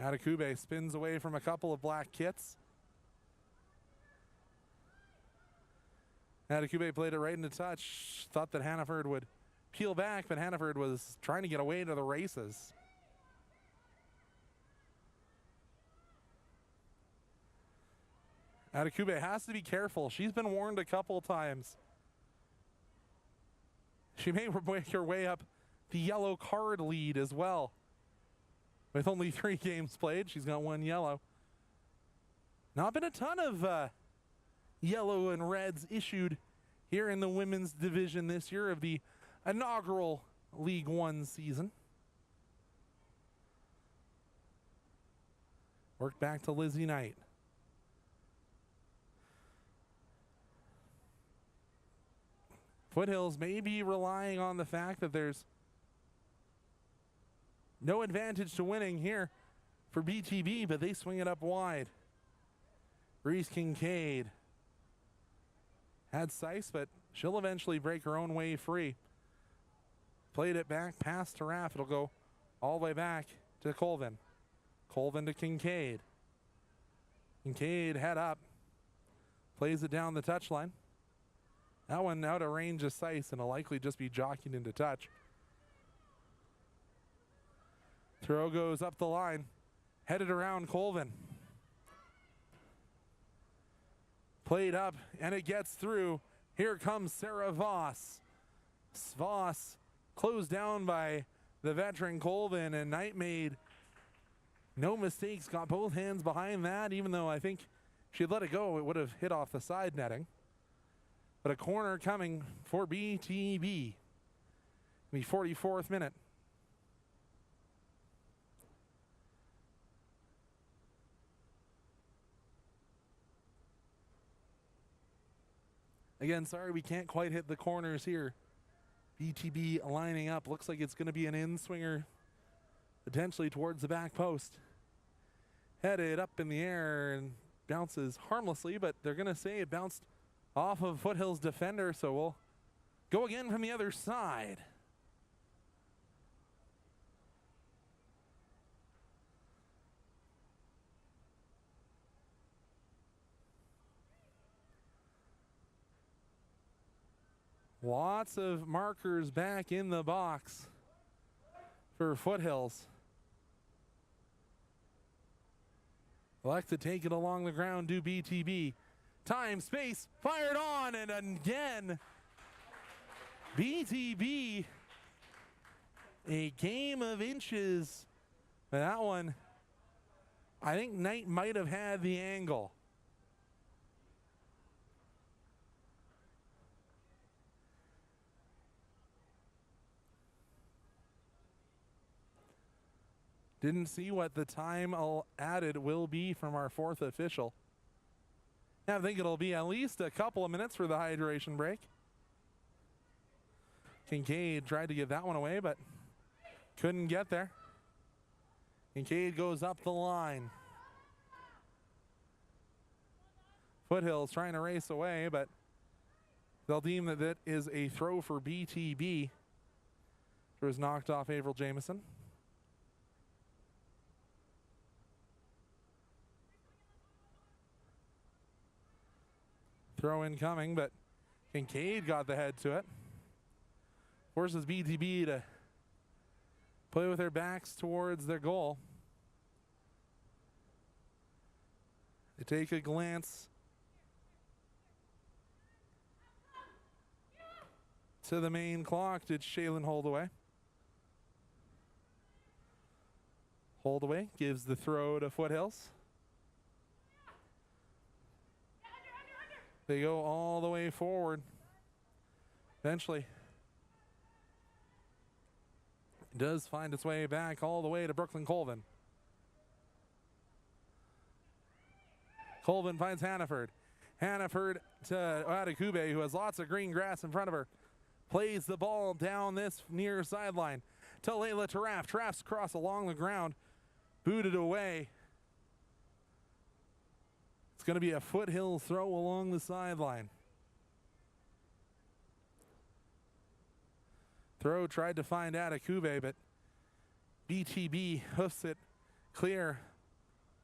Adekube spins away from a couple of black kits. Adekube played it right into touch. Thought that Hannaford would peel back, but Hannaford was trying to get away to the races. Adekube has to be careful. She's been warned a couple times. She may make her way up the yellow card lead as well. With only 3 games played, she's got 1 yellow. Not been a ton of yellow and reds issued here in the women's division this year of the inaugural League 1 season. Work back to Lizzie Knight. Foothills may be relying on the fact that there's no advantage to winning here for BTB, but they swing it up wide. Reese Kincaid had Seiss, but she'll eventually break her own way free. Played it back past Taraf. It'll go all the way back to Colvin. Colvin to Kincaid. Kincaid head up. Plays it down the touchline. That one out of range of Seiss, and will likely just be jockeyed into touch. Throw goes up the line. Headed around Colvin. Played up, and it gets through. Here comes Sarah Voss. Voss closed down by the veteran Colvin, and Knight made no mistakes. Got both hands behind that, even though I think if she'd let it go, it would have hit off the side netting. But a corner coming for BTB. The 44th minute. Again, sorry we can't quite hit the corners here. BTB lining up. Looks like it's going to be an in-swinger, potentially towards the back post. Headed up in the air and bounces harmlessly, but they're going to say it bounced off of Foothills defender, so we'll go again from the other side. Lots of markers back in the box for Foothills. Like to take it along the ground, do BTB. Time, space, fired on, and again, BTB, a game of inches. That one, I think Knight might have had the angle. Didn't see what the time added will be from our fourth official. I think it'll be at least a couple of minutes for the hydration break. Kincaid tried to give that one away, but couldn't get there. Kincaid goes up the line. Foothills trying to race away, but they'll deem that that is a throw for BTB. It was knocked off Averill Jamieson. Throw in coming, but Kincaid got the head to it. Forces BTB to play with their backs towards their goal. They take a glance to the main clock. Did Shaylin hold away? Hold away gives the throw to Foothills. They go all the way forward. Eventually, it does find its way back all the way to Brooklyn Colvin. Colvin finds Hannaford. Hannaford to Adekube, who has lots of green grass in front of her. Plays the ball down this near sideline to Layla Taraf. Taraf's across along the ground. Booted away. It's going to be a Foothills throw along the sideline. Throw tried to find Adekube, but BTB hoofs it clear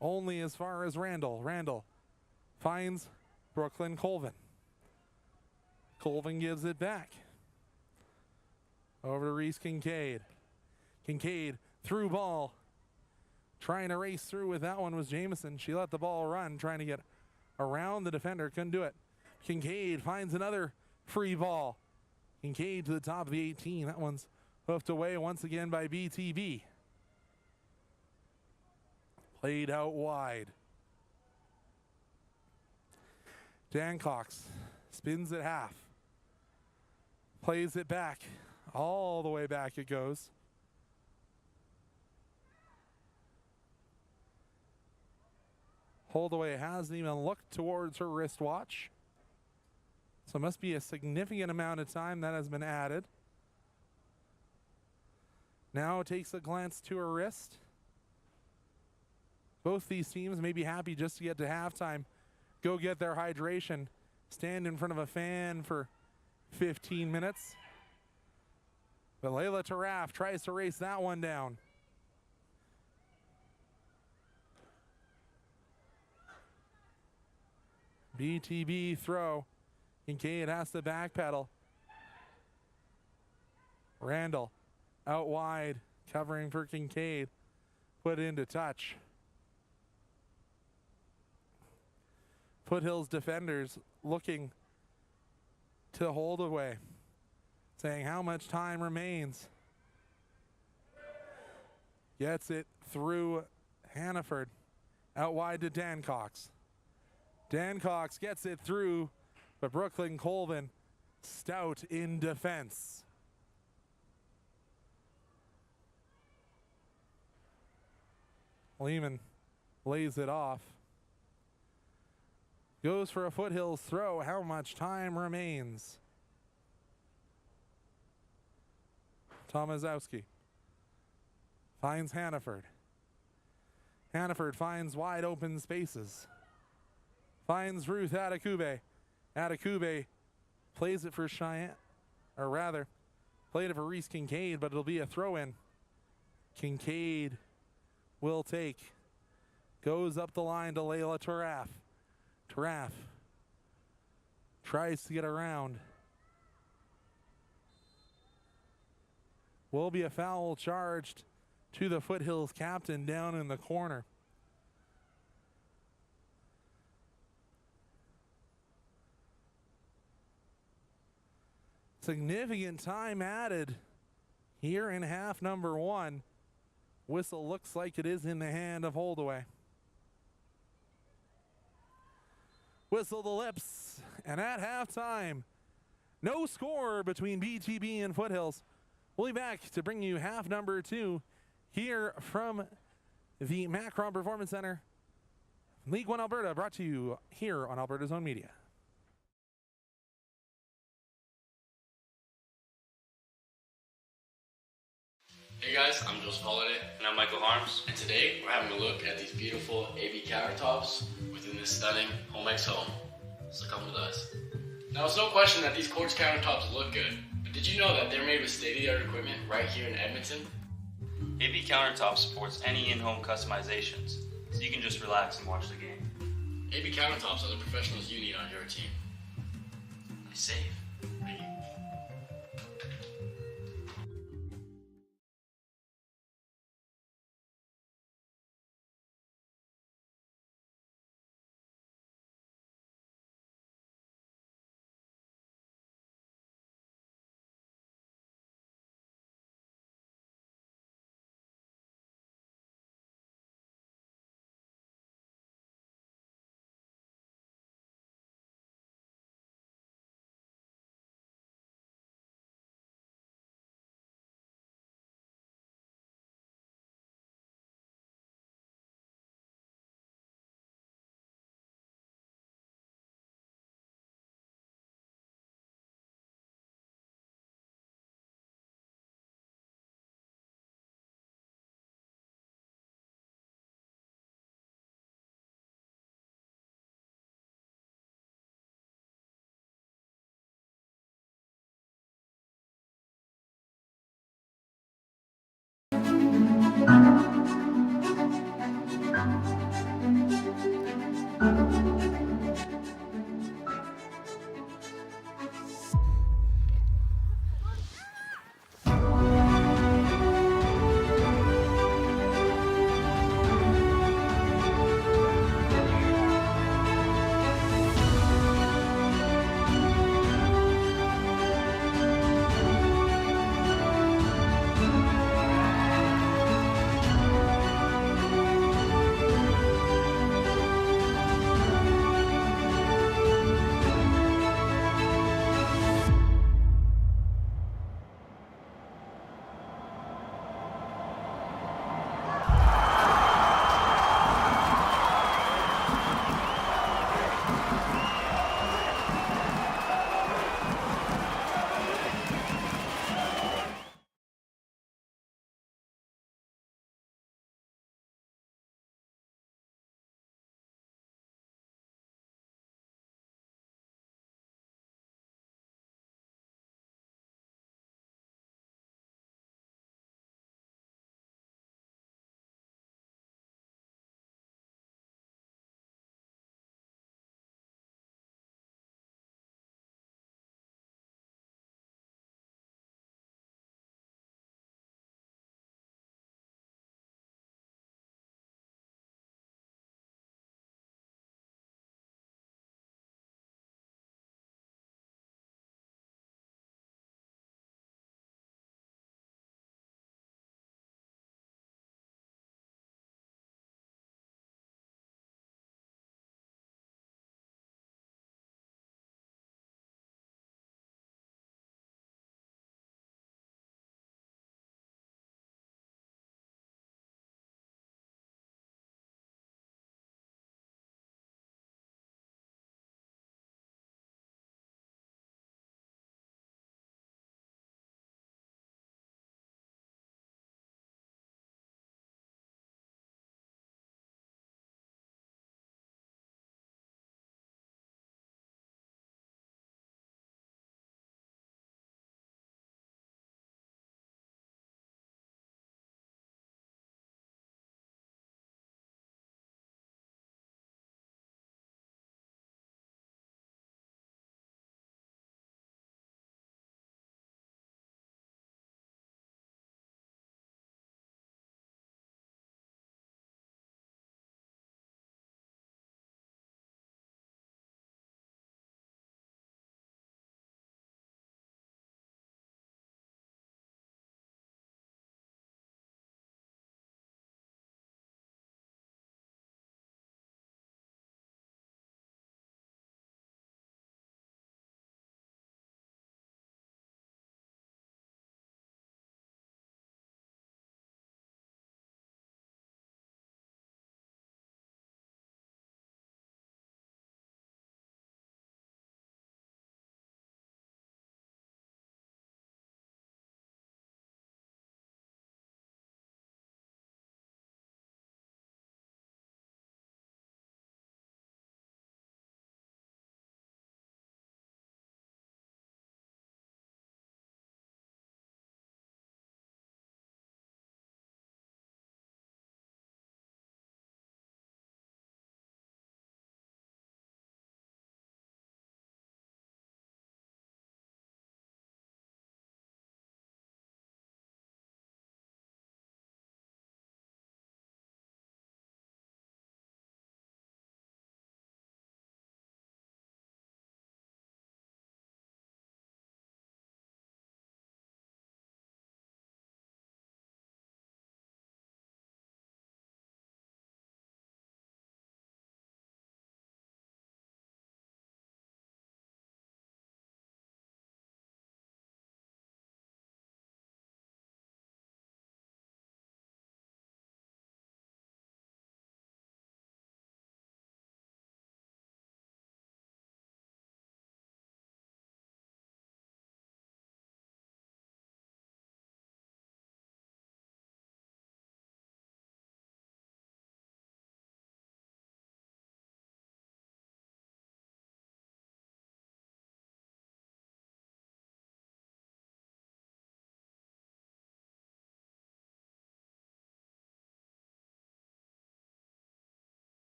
only as far as Randall. Randall finds Brooklyn Colvin. Colvin gives it back. Over to Reese Kincaid. Kincaid through ball. Trying to race through with that one was Jamieson. She let the ball run, trying to get around the defender. Couldn't do it. Kincaid finds another free ball. Kincaid to the top of the 18. That one's hoofed away once again by BTB. Played out wide. Dan Cox spins it half. Plays it back. All the way back it goes. Holdaway hasn't even looked towards her wristwatch. So it must be a significant amount of time that has been added. Now takes a glance to her wrist. Both these teams may be happy just to get to halftime, go get their hydration, stand in front of a fan for 15 minutes. But Layla Taraf tries to race that one down. BTB throw. Kincaid has to backpedal. Randall out wide, covering for Kincaid. Put into touch. Foothills defenders looking to hold away, saying how much time remains. Gets it through Hannaford. Out wide to Dan Cox. Dan Cox gets it through, but Brooklyn Colvin stout in defense. Lehman lays it off. Goes for a Foothills throw. How much time remains? Tomaszowski finds Hannaford. Hannaford finds wide open spaces. Finds Ruth Adekube. Adekube plays it for Cheyenne, or rather, played it for Reese Kincaid, but it'll be a throw-in. Kincaid will take. Goes up the line to Layla Taraf. Taraf tries to get around. Will be a foul charged to the Foothills captain down in the corner. Significant time added here in half number one. Whistle looks like it is in the hand of Holdaway. Whistle the lips, and at halftime, no score between BTB and Foothills. We'll be back to bring you half number two here from the Macron Performance Center. League 1 Alberta brought to you here on Alberta's Own Media. Hey guys, I'm Joseph Holiday. And I'm Michael Harms. And today we're having a look at these beautiful AB countertops within this stunning HomeX home. So come with us. Now it's no question that these quartz countertops look good, but did you know that they're made with state-of-the-art equipment right here in Edmonton? AB Countertop supports any in-home customizations, so you can just relax and watch the game. AB countertops are the professionals you need on your team. They save.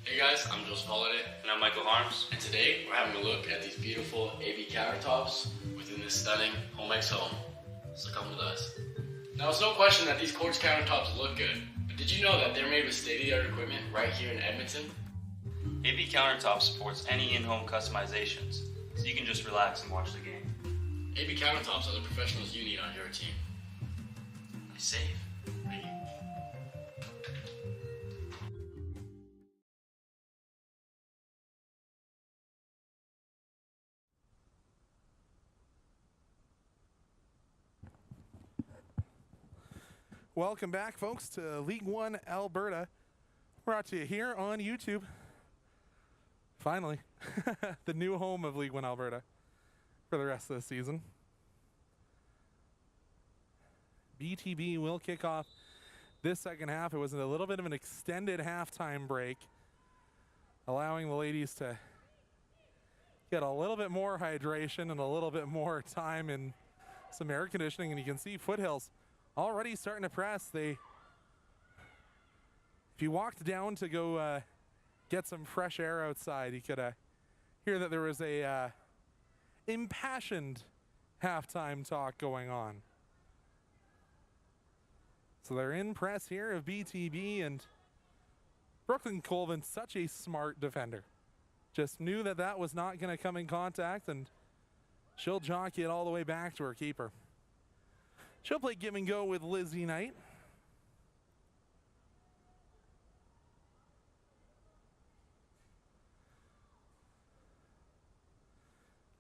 Hey guys, I'm Joseph Holiday. And I'm Michael Harms. And today we're having a look at these beautiful AB countertops within this stunning HomeX home. So come with us. Now it's no question that these quartz countertops look good, but did you know that they're made with state-of-the-art equipment right here in Edmonton? AB Countertop supports any in-home customizations, so you can just relax and watch the game. AB countertops are the professionals you need on your team. I save. Thank you. Welcome back, folks, to League1 Alberta. Brought to you here on YouTube. Finally, the new home of League1 Alberta for the rest of the season. BTB will kick off this second half. It was a little bit of an extended halftime break, allowing the ladies to get a little bit more hydration and a little bit more time in some air conditioning. And you can see Foothills already starting to press. If you walked down to go get some fresh air outside, you could hear that there was a impassioned halftime talk going on. So they're in press here of BTB, and Brooklyn Colvin, such a smart defender. Just knew that that was not going to come in contact, and she'll jockey it all the way back to her keeper. She'll play give and go with Lizzie Knight.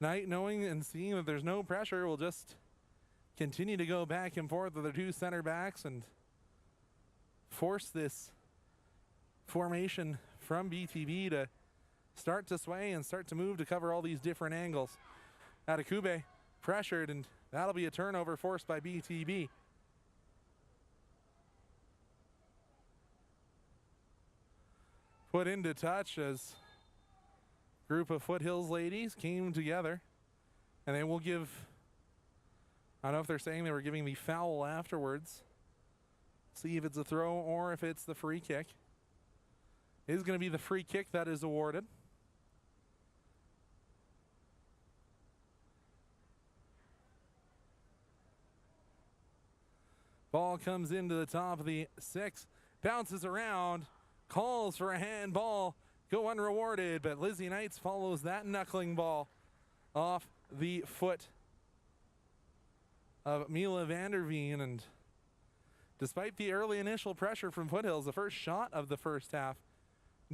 Knight, knowing and seeing that there's no pressure, will just continue to go back and forth with the two center backs and force this formation from BTB to start to sway and start to move to cover all these different angles. Atakube pressured, and that'll be a turnover forced by BTB. Put into touch as a group of Foothills ladies came together, and they will give, I don't know if they're saying they were giving the foul afterwards. See if it's a throw or if it's the free kick. It is going to be the free kick that is awarded. Ball comes into the top of the 6, bounces around, calls for a handball, go unrewarded, but Lizzie Knights follows that knuckling ball off the foot of Mila Vanderveen, and despite the early initial pressure from Foothills, the first shot of the first half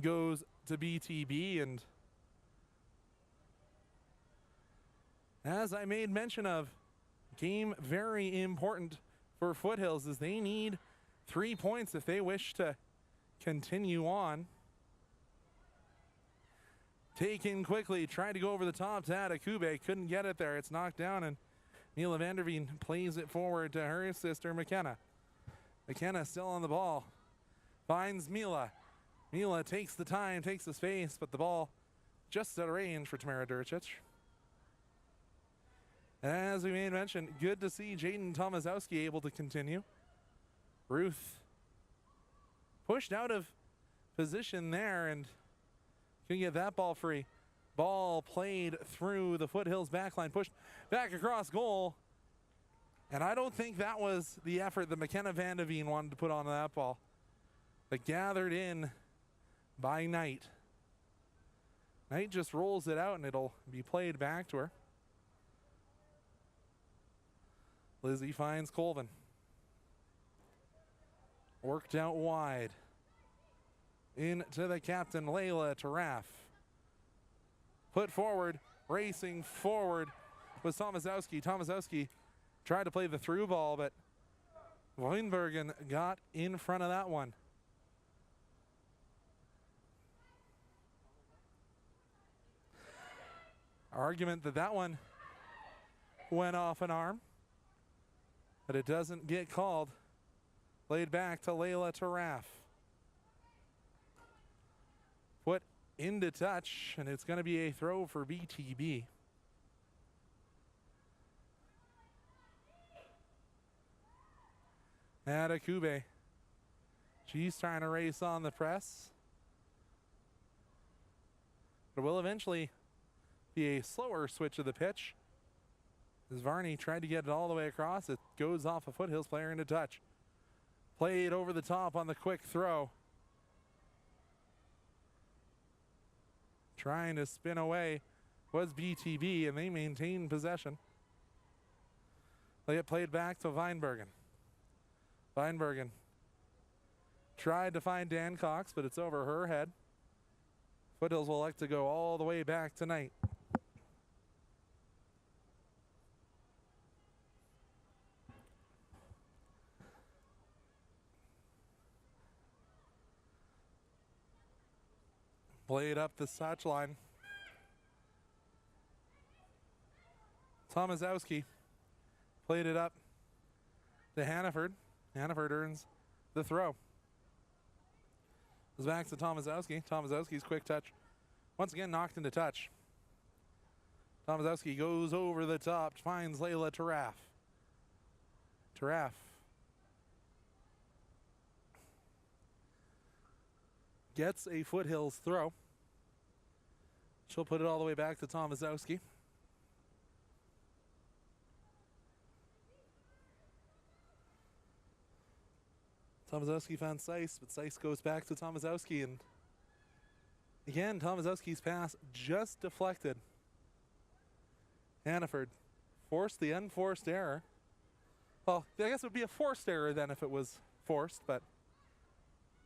goes to BTB, and as I made mention of, game very important for Foothills as they need 3 points if they wish to continue on. Taken quickly, tried to go over the top to Atakube, couldn't get it there. It's knocked down, and Mila Vanderveen plays it forward to her sister McKenna. McKenna still on the ball, finds Mila. Mila takes the time, takes the space, but the ball just out of range for Tamara Duricic. As we made mention, good to see Jaden Tomaszowski able to continue. Ruth pushed out of position there and can get that ball free. Ball played through the Foothills backline, pushed back across goal. And I don't think that was the effort that McKenna Vanderveen wanted to put on that ball. But gathered in by Knight. Knight just rolls it out and it'll be played back to her. Lizzie finds Colvin. Worked out wide. Into the captain, Layla Taraf. Put forward, racing forward was Tomaszowski. Tomaszowski tried to play the through ball, but Weinbergen got in front of that one. Argument that that one went off an arm, but it doesn't get called. Laid back to Layla Taraf. Put into touch, and it's going to be a throw for BTB. Atakube. She's trying to race on the press. But it will eventually be a slower switch of the pitch. As Varney tried to get it all the way across, it goes off a Foothills player into touch. Played over the top on the quick throw. Trying to spin away was BTB, and they maintain possession. They get played back to Weinbergen. Weinbergen tried to find Dan Cox, but it's over her head. Foothills will like to go all the way back tonight. Played up the touchline. Tomaszowski played it up to Hannaford. Hannaford earns the throw. Goes back to Tomaszowski. Tomaszowski's quick touch. Once again knocked into touch. Tomaszowski goes over the top, finds Layla Taraf. Taraf. Gets a Foothills throw. She'll put it all the way back to Tomaszowski. Tomaszowski found Seiss, but Seiss goes back to Tomaszowski, and again, Tomaszowski's pass just deflected. Hannaford forced the unforced error. Well, I guess it would be a forced error then if it was forced, but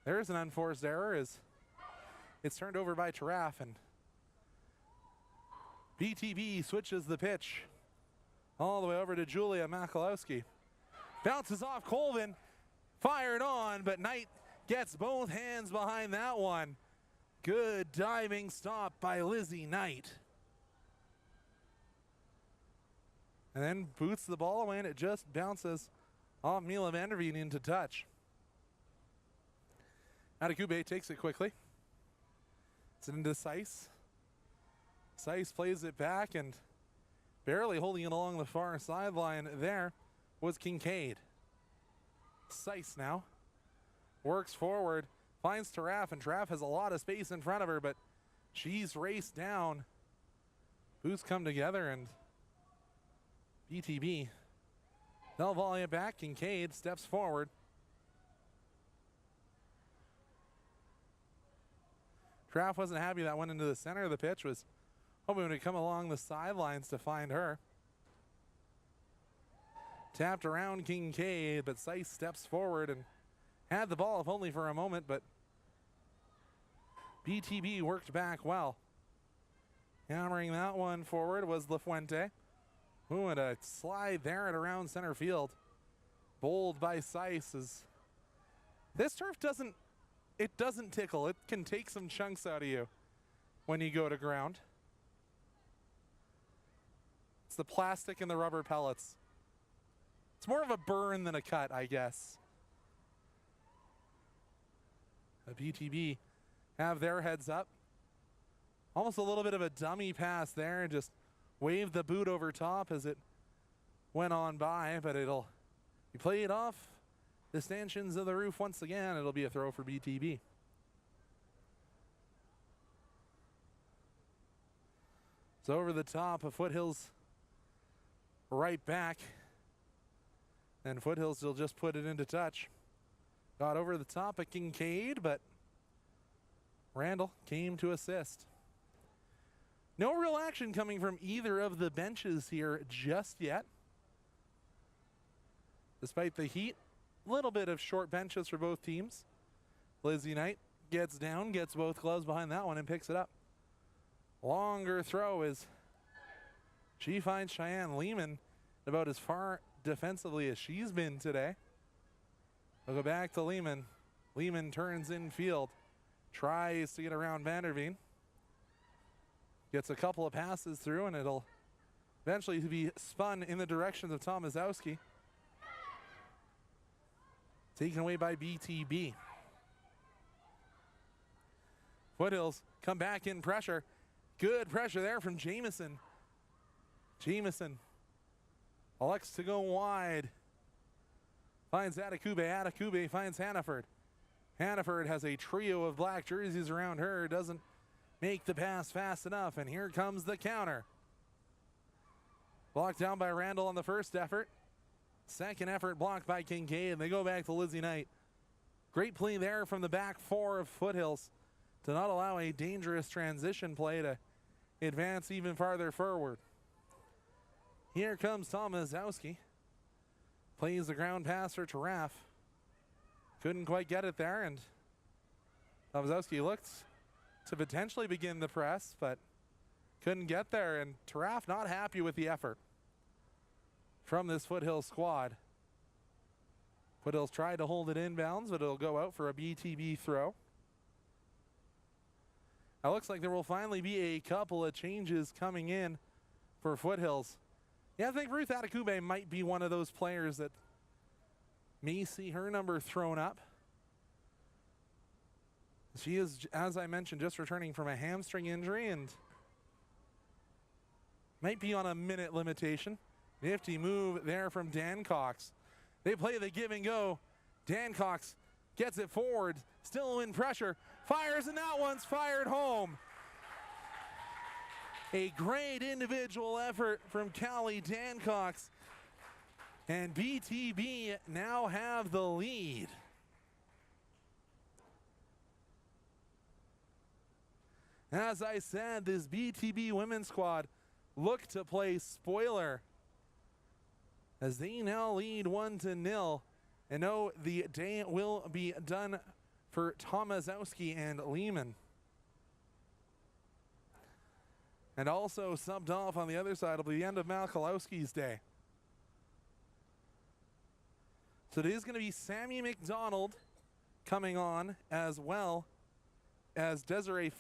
there's an unforced error as it's turned over by Taraf, and BTB switches the pitch all the way over to Julia Makalowski. Bounces off Colvin, fired on, but Knight gets both hands behind that one. Good diving stop by Lizzie Knight. And then boots the ball away, and it just bounces off Mila Vanderveen into touch. Adekube takes it quickly. It's into Seiss. Seiss plays it back, and barely holding it along the far sideline there was Kincaid. Seiss now works forward, finds Taraf, and Taraf has a lot of space in front of her, but she's raced down. Boots come together, and BTB, they'll volley it back. Kincaid steps forward. Taraf wasn't happy that went into the center of the pitch, was hoping to come along the sidelines to find her. Tapped around Kincaid, but Seiss steps forward and had the ball, if only for a moment, but BTB worked back well. Hammering that one forward was LaFuente. Ooh, and a slide there at around center field. Bowled by Seiss. As this turf doesn't tickle. It can take some chunks out of you when you go to ground. It's the plastic and the rubber pellets. It's more of a burn than a cut, I guess. The BTB have their heads up. Almost a little bit of a dummy pass there, and just waved the boot over top as it went on by, but it'll be played off the stanchions of the roof once again. It'll be a throw for BTB. So over the top of Foothills, right back. And Foothills will just put it into touch. Got over the top of Kincaid, but Randall came to assist. No real action coming from either of the benches here just yet. Despite the heat, a little bit of short benches for both teams. Lizzie Knight gets down, gets both gloves behind that one, and picks it up. Longer throw as she finds Cheyenne Lehman about as far defensively as she's been today. We'll go back to Lehman. Lehman turns in field, tries to get around Vanderveen. Gets a couple of passes through, and it'll eventually be spun in the direction of Tomaszowski. Taken away by BTB. Foothills come back in pressure. Good pressure there from Jamieson. Jamieson elects to go wide. Finds Adekube. Adekube finds Hannaford. Hannaford has a trio of black jerseys around her. Doesn't make the pass fast enough, and here comes the counter. Blocked down by Randall on the first effort. Second effort blocked by Kincaid, and they go back to Lizzie Knight. Great play there from the back four of Foothills to not allow a dangerous transition play to advance even farther forward. Here comes Tomaszowski. Plays the ground pass for Taraf. Couldn't quite get it there, and Tomaszowski looked to potentially begin the press, but couldn't get there, and Taraf not happy with the effort from this Foothills squad. Foothills tried to hold it inbounds, but it'll go out for a BTB throw. It looks like there will finally be a couple of changes coming in for Foothills. Yeah, I think Ruth Atakube might be one of those players that may see her number thrown up. She is, as I mentioned, just returning from a hamstring injury and might be on a minute limitation. Nifty move there from Dan Cox. They play the give and go. Dan Cox gets it forward, still in pressure, fires, and that one's fired home. A great individual effort from Callie Dancox, and BTB now have the lead. As I said, this BTB women's squad look to play spoiler as they now lead 1-0, and know the day will be done for Tomaszowski and Lehman. And also subbed off on the other side will be the end of Malkolowski's day. So it is going to be Sammy McDonald coming on, as well as Desiree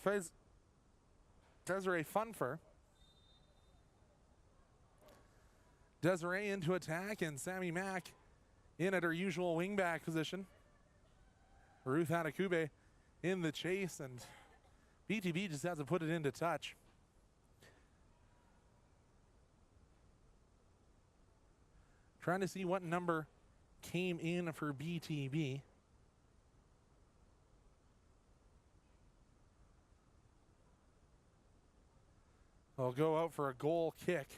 Funfer. Desiree into attack, and Sammy Mack in at her usual wingback position. Ruth Atakube in the chase, and BTB just has to put it into touch. Trying to see what number came in for BTB. They'll go out for a goal kick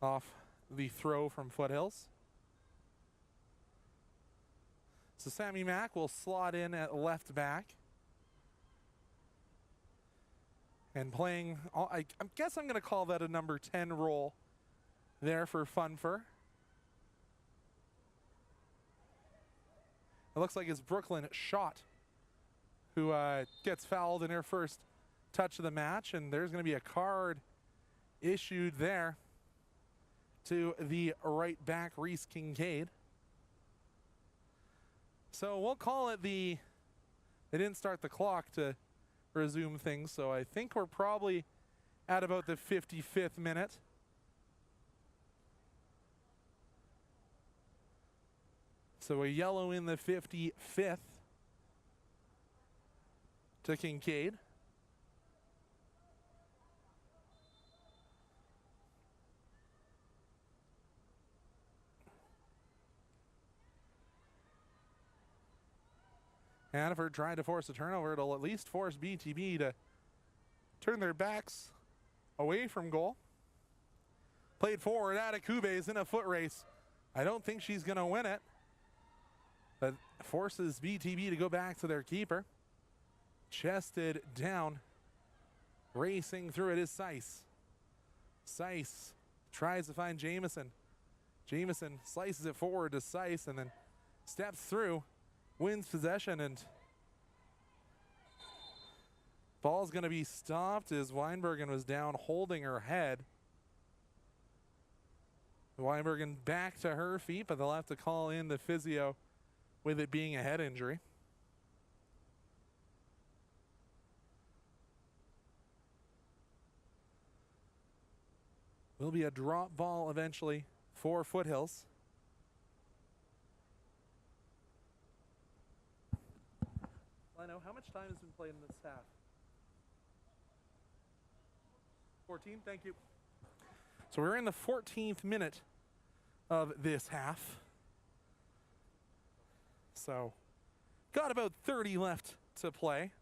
off the throw from Foothills. So Sammy Mack will slot in at left back. And playing, I guess I'm going to call that a number 10 role there for Funfer. It looks like it's Brooklyn Schott who gets fouled in her first touch of the match, and there's going to be a card issued there to the right back, Reese Kincaid. So we'll call it they didn't start the clock to resume things, so I think we're probably at about the 55th minute. So a yellow in the 55th to Kincaid. Hannaford trying to force a turnover. It'll at least force BTB to turn their backs away from goal. Played forward. Atakube is in a foot race. I don't think she's going to win it, but forces BTB to go back to their keeper. Chested down. Racing through it is Seiss. Seiss tries to find Jameson. Jameson slices it forward to Seiss and then steps through. Wins possession, and ball's going to be stopped as Weinbergen was down holding her head. Weinbergen back to her feet, but they'll have to call in the physio with it being a head injury. Will be a drop ball eventually for Foothills. Leno, how much time has been played in this half? 14, thank you. So we're in the 14th minute of this half. So got about 30 left to play.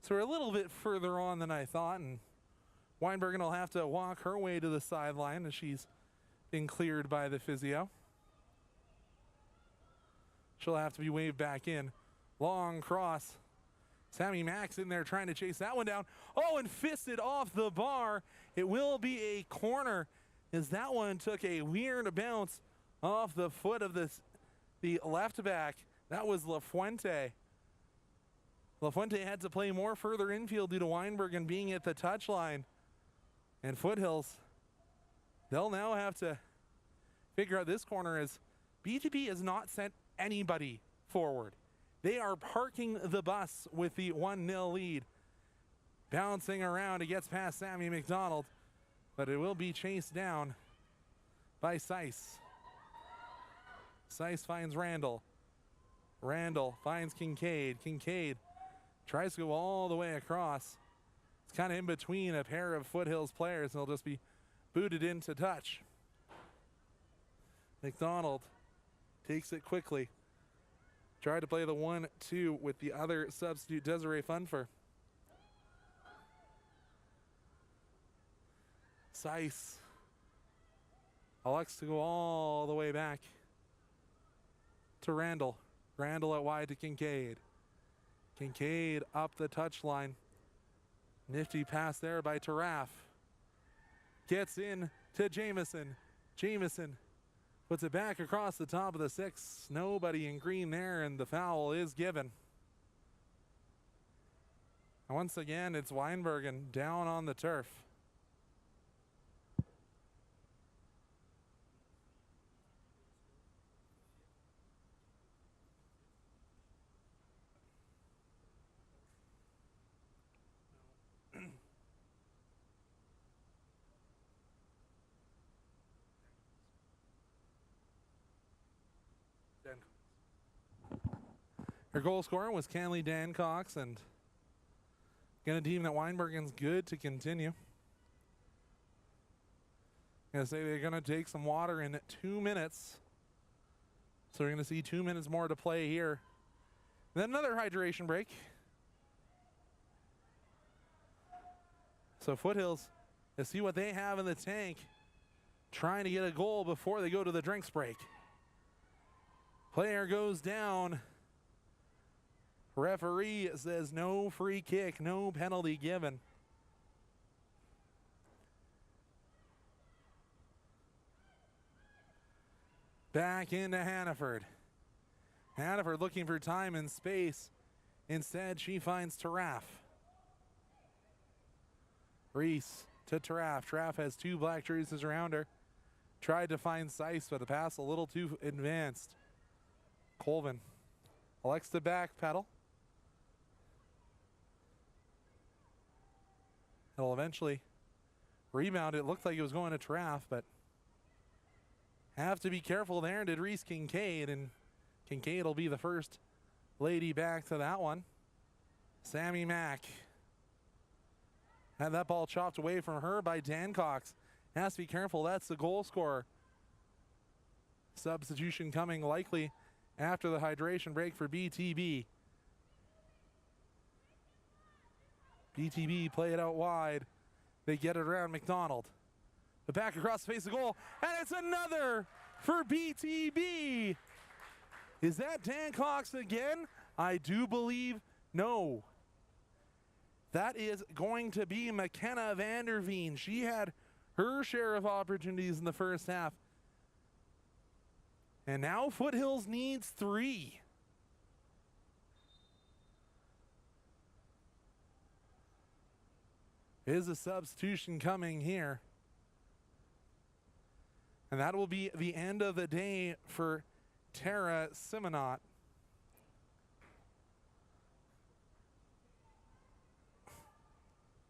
So we're a little bit further on than I thought, and Weinbergen will have to walk her way to the sideline as she's been cleared by the physio. She'll have to be waved back in. Long cross. Sammy Max in there trying to chase that one down. Oh, and fisted off the bar. It will be a corner as that one took a weird bounce off the foot of the left back. That was LaFuente. LaFuente had to play more further infield due to Weinbergen being at the touchline. And Foothills, they'll now have to figure out this corner as BTB has not sent anybody forward. They are parking the bus with the 1-0 lead. Bouncing around, it gets past Sammy McDonald, but it will be chased down by Seiss. Seiss finds Randall. Randall finds Kincaid. Kincaid tries to go all the way across. It's kind of in between a pair of Foothills players, and they'll just be booted into touch. McDonald takes it quickly. Tried to play the 1-2 with the other substitute, Desiree Funfer. Seiss elects to go all the way back to Randall. Randall out wide to Kincaid. Kincaid up the touchline. Nifty pass there by Taraf. Gets in to Jamieson. Jamieson puts it back across the top of the 6. Nobody in green there, and the foul is given. And once again, it's Weinbergen down on the turf. Her goal scorer was Canley Dancox, and gonna deem that Weinbergen's good to continue. Gonna say they're gonna take some water in 2 minutes. So we're gonna see 2 minutes more to play here. Then another hydration break. So Foothills, let's see what they have in the tank, trying to get a goal before they go to the drinks break. Player goes down. Referee says no free kick, no penalty given. Back into Hannaford. Hannaford looking for time and space. Instead, she finds Taraf. Reese to Taraf. Taraf has 2 black jerseys around her. Tried to find Seiss, but the pass a little too advanced. Colvin elects to backpedal. It'll eventually rebound. It looked like it was going to Taraf, but have to be careful there. Did Reese Kincaid, and Kincaid will be the first lady back to that one. Sammy Mack had that ball chopped away from her by Dancox. Has to be careful. That's the goal scorer. Substitution coming likely after the hydration break for BTB. BTB play it out wide. They get it around McDonald. The back across the face of goal, and it's another for BTB. Is that Dancox again? I do believe no. That is going to be McKenna Vanderveen. She had her share of opportunities in the first half. And now Foothills needs 3. Is a substitution coming here. And that will be the end of the day for Tara Simonot.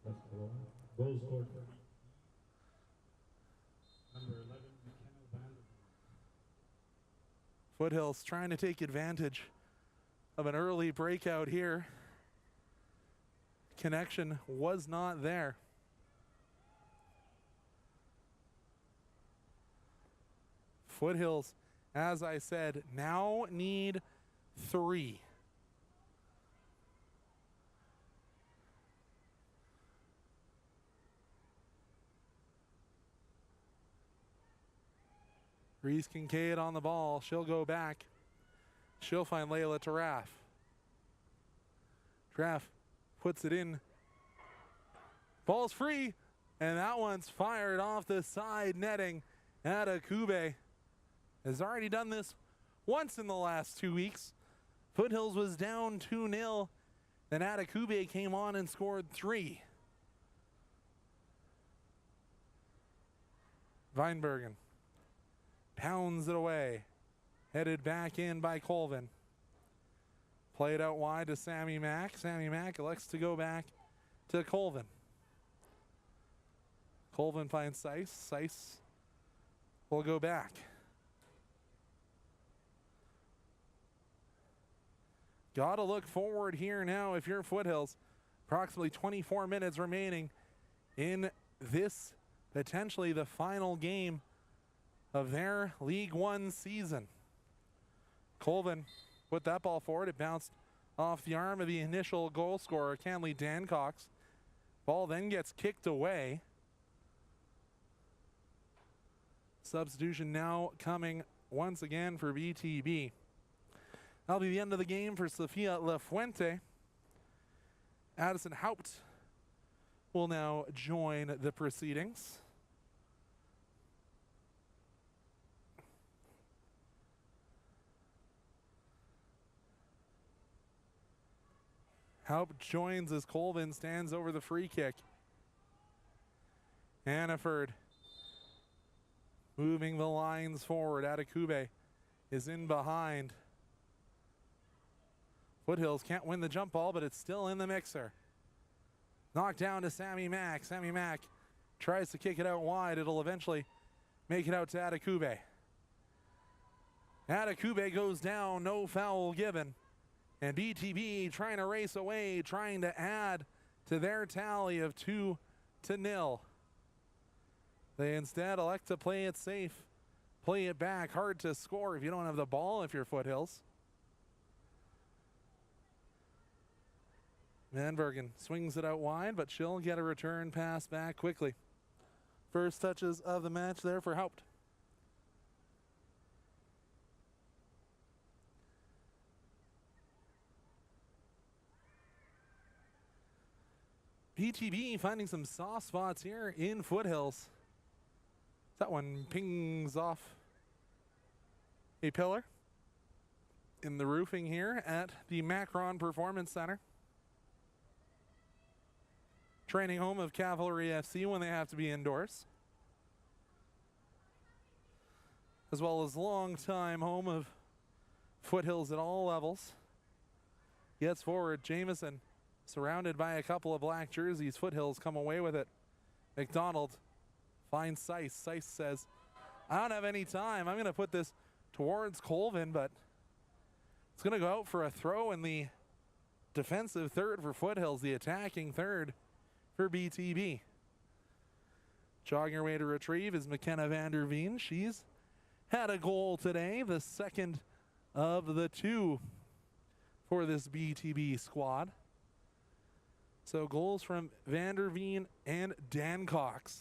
Goal scored for number 11, McKenna Vanderveen. Foothills trying to take advantage of an early breakout here. Connection was not there. Foothills, as I said, now need 3. Reese Kincaid on the ball. She'll go back. She'll find Layla Taraf. Taraf puts it in. Ball's free, and that one's fired off the side netting. Adekube has already done this once in the last 2 weeks. Foothills was down 2-0. Then Adekube came on and scored 3. Weinbergen pounds it away. Headed back in by Colvin. Played out wide to Sammy Mack. Sammy Mack elects to go back to Colvin. Colvin finds Seiss. Seiss will go back. Gotta look forward here now if you're Foothills. Approximately 24 minutes remaining in this, potentially the final game of their League One season. Colvin put that ball forward. It bounced off the arm of the initial goal scorer, Canley Dancox. Ball then gets kicked away. Substitution now coming once again for BTB. That'll be the end of the game for Sofia Lafuente. Addison Haupt will now join the proceedings. Haupt joins as Colvin stands over the free kick. Hannaford moving the lines forward. Adekube is in behind. Foothills can't win the jump ball, but it's still in the mixer. Knocked down to Sammy Mack. Sammy Mack tries to kick it out wide. It'll eventually make it out to Adekube. Adekube goes down, no foul given. And BTB trying to race away, trying to add to their tally of 2-0. They instead elect to play it safe, play it back. Hard to score if you don't have the ball if you're Foothills. Van Bergen swings it out wide, but she'll get a return pass back quickly. First touches of the match there for Haupt. BTB finding some soft spots here in Foothills. That one pings off a pillar in the roofing here at the Macron Performance Center. Training home of Calgary FC when they have to be indoors. As well as long-time home of Foothills at all levels. Gets forward, Jameson surrounded by a couple of black jerseys. Foothills come away with it. McDonald finds Seiss. Seiss says, I don't have any time. I'm going to put this towards Colvin, but it's going to go out for a throw in the defensive third for Foothills, the attacking third for BTB. Jogging her way to retrieve is McKenna Vanderveen. She's had a goal today, the second of the 2 for this BTB squad. So goals from Vanderveen and Dancox.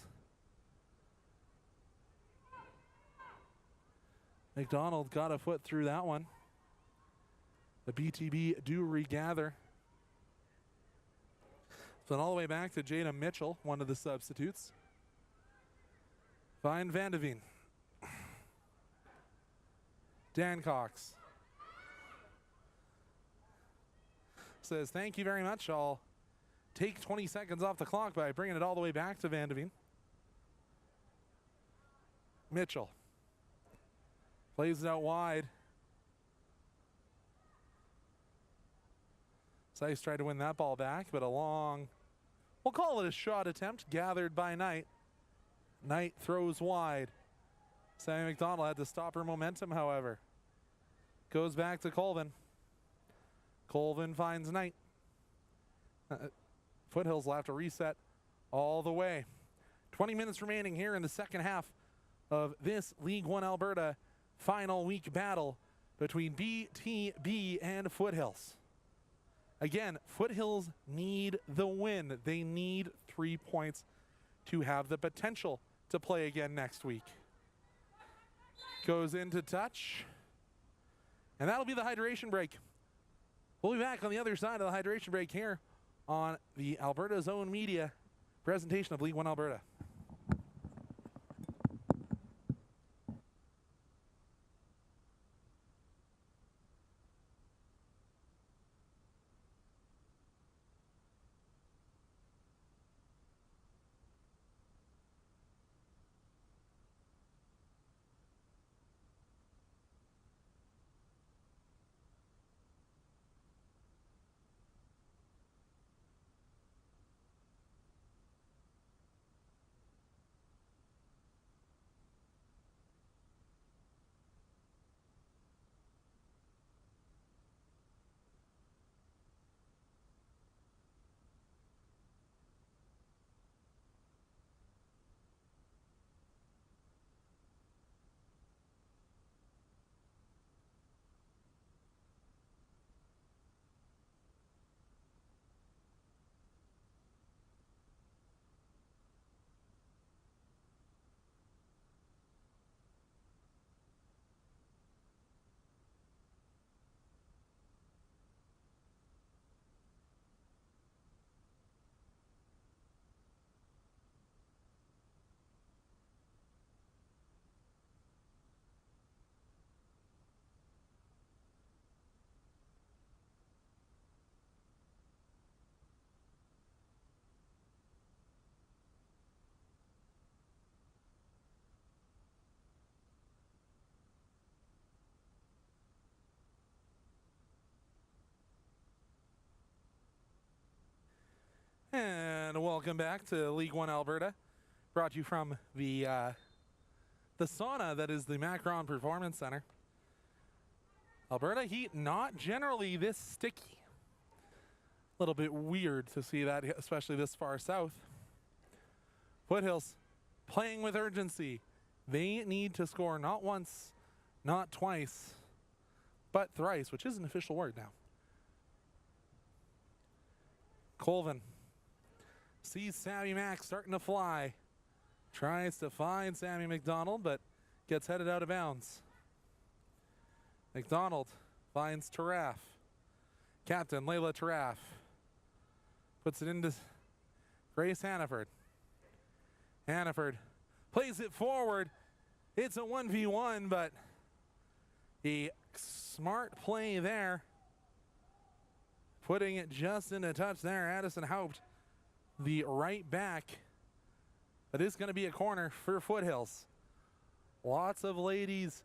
McDonald got a foot through that one. The BTB do regather. Then all the way back to Jada Mitchell, one of the substitutes. Find Vanderveen. Dancox says, thank you very much. I'll take 20 seconds off the clock by bringing it all the way back to Vanderveen. Mitchell plays it out wide. Seiss tried to win that ball back, but a long, we'll call it a shot attempt, gathered by Knight. Knight throws wide. Sammy McDonald had to stop her momentum, however. Goes back to Colvin. Colvin finds Knight. Foothills will have to reset all the way. 20 minutes remaining here in the second half of this League 1 Alberta final week battle between BTB and Foothills. Again, Foothills need the win. They need 3 points to have the potential to play again next week. goes into touch. And that'll be the hydration break. We'll be back on the other side of the hydration break here on the Alberta Zone Media presentation of League 1 Alberta. And welcome back to League 1 Alberta, brought to you from the sauna that is the Macron Performance Center. Alberta heat not generally this sticky. A little bit weird to see that, especially this far south. Foothills playing with urgency. They need to score not once, not twice, but thrice, which is an official word now. Colvin sees Sammy Mack starting to fly. Tries to find Sammy McDonald, but gets headed out of bounds. McDonald finds Taraff. Captain Layla Taraff puts it into Grace Hannaford. Hannaford plays it forward. It's a 1v1, but a smart play there. Putting it just into touch there. Addison Haupt, the right back. But it's going to be a corner for Foothills. Lots of ladies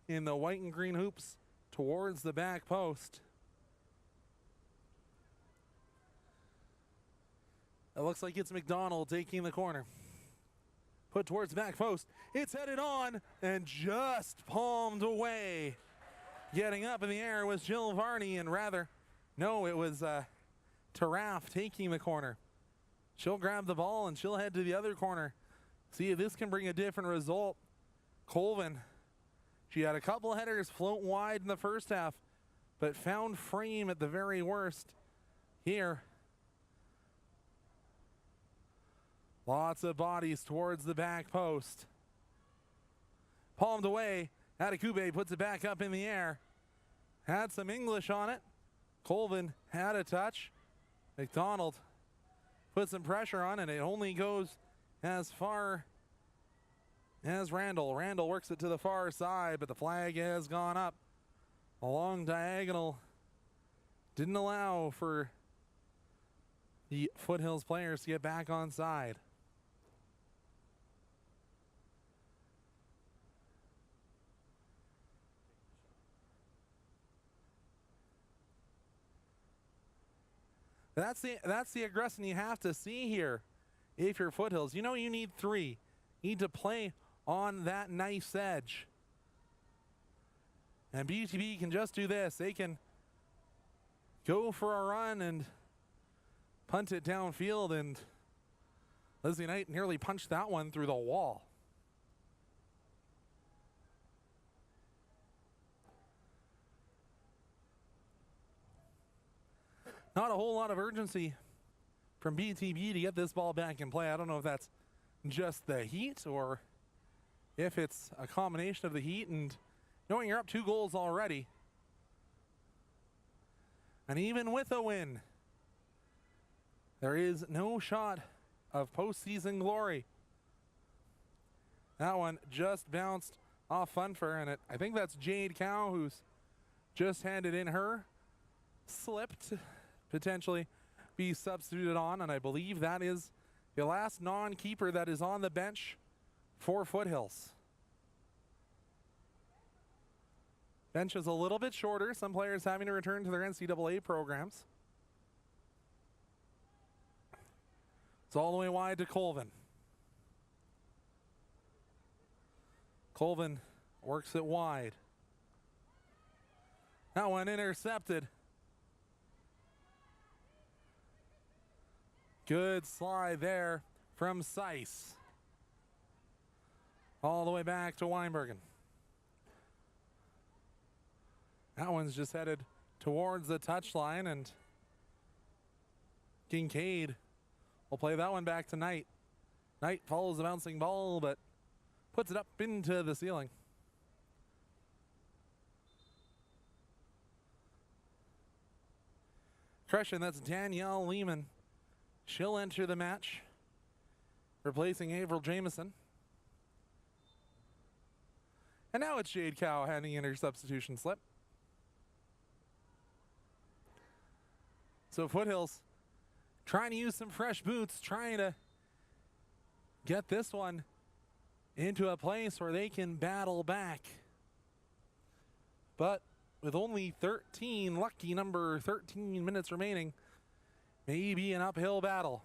in the white and green hoops towards the back post. It looks like it's McDonald taking the corner. Put towards the back post. It's headed on and just palmed away. Getting up in the air was Jill Varney, and rather, no, it was Taraff taking the corner. She'll grab the ball and she'll head to the other corner. See if this can bring a different result. Colvin, she had a couple headers float wide in the first half, but found frame at the very worst here. Lots of bodies towards the back post. Palmed away. Adekube puts it back up in the air. Had some English on it. Colvin had a touch. McDonald put some pressure on, and it only goes as far as Randall. Randall works it to the far side, but the flag has gone up. A long diagonal didn't allow for the Foothills players to get back on side. That's the aggression you have to see here if you're Foothills. You know you need three. You need to play on that nice edge. And BTB can just do this. They can go for a run and punt it downfield, and Lizzie Knight nearly punched that one through the wall. Not a whole lot of urgency from BTB to get this ball back in play. I don't know if that's just the heat or if it's a combination of the heat and knowing you're up 2 goals already. And even with a win, there is no shot of postseason glory. That one just bounced off Funfer, and I think that's Jade Cow who's just handed in her slip to potentially be substituted on, and I believe that is the last non-keeper that is on the bench for Foothills. Bench is a little bit shorter, some players having to return to their NCAA programs. It's all the way wide to Colvin. Colvin works it wide. That one intercepted. Good slide there from Seiss. All the way back to Weinbergen. That one's just headed towards the touchline, and Kincaid will play that one back to Knight. Knight follows the bouncing ball, but puts it up into the ceiling. Crushing, that's Danielle Lehman. She'll enter the match, replacing Avril Jameson. And now it's Jade Cow handing in her substitution slip. So Foothills trying to use some fresh boots, trying to get this one into a place where they can battle back. But with only 13, lucky number 13 minutes remaining, maybe an uphill battle.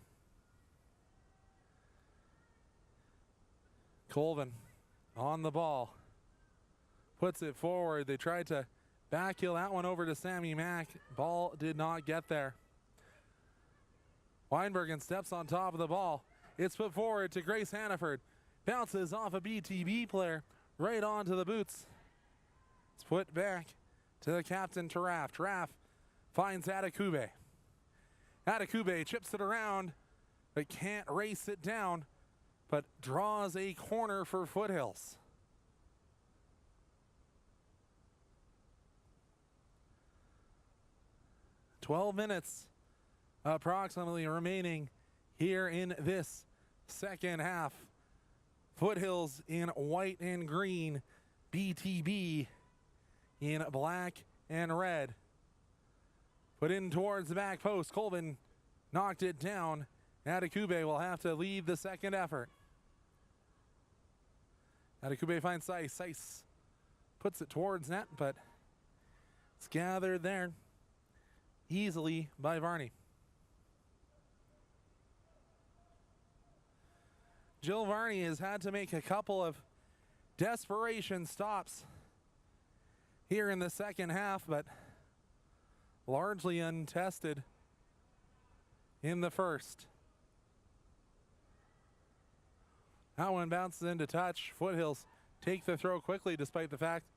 Colvin on the ball. Puts it forward. They tried to backheel that one over to Sammy Mack. Ball did not get there. Weinbergen steps on top of the ball. It's put forward to Grace Hannaford. Bounces off a BTB player right onto the boots. It's put back to the captain, Taraf. Taraf finds Adekube. Adekube chips it around, but can't race it down, but draws a corner for Foothills. "12 minutes approximately remaining here in this second half. Foothills in white and green, BTB in black and red. Put in towards the back post. Colvin knocked it down. Adekube will have to lead the second effort. Adekube finds Seiss. Seiss puts it towards net, but it's gathered there easily by Varney. Jill Varney has had to make a couple of desperation stops here in the second half, but largely untested in the first. That one bounces into touch. Foothills take the throw quickly despite the fact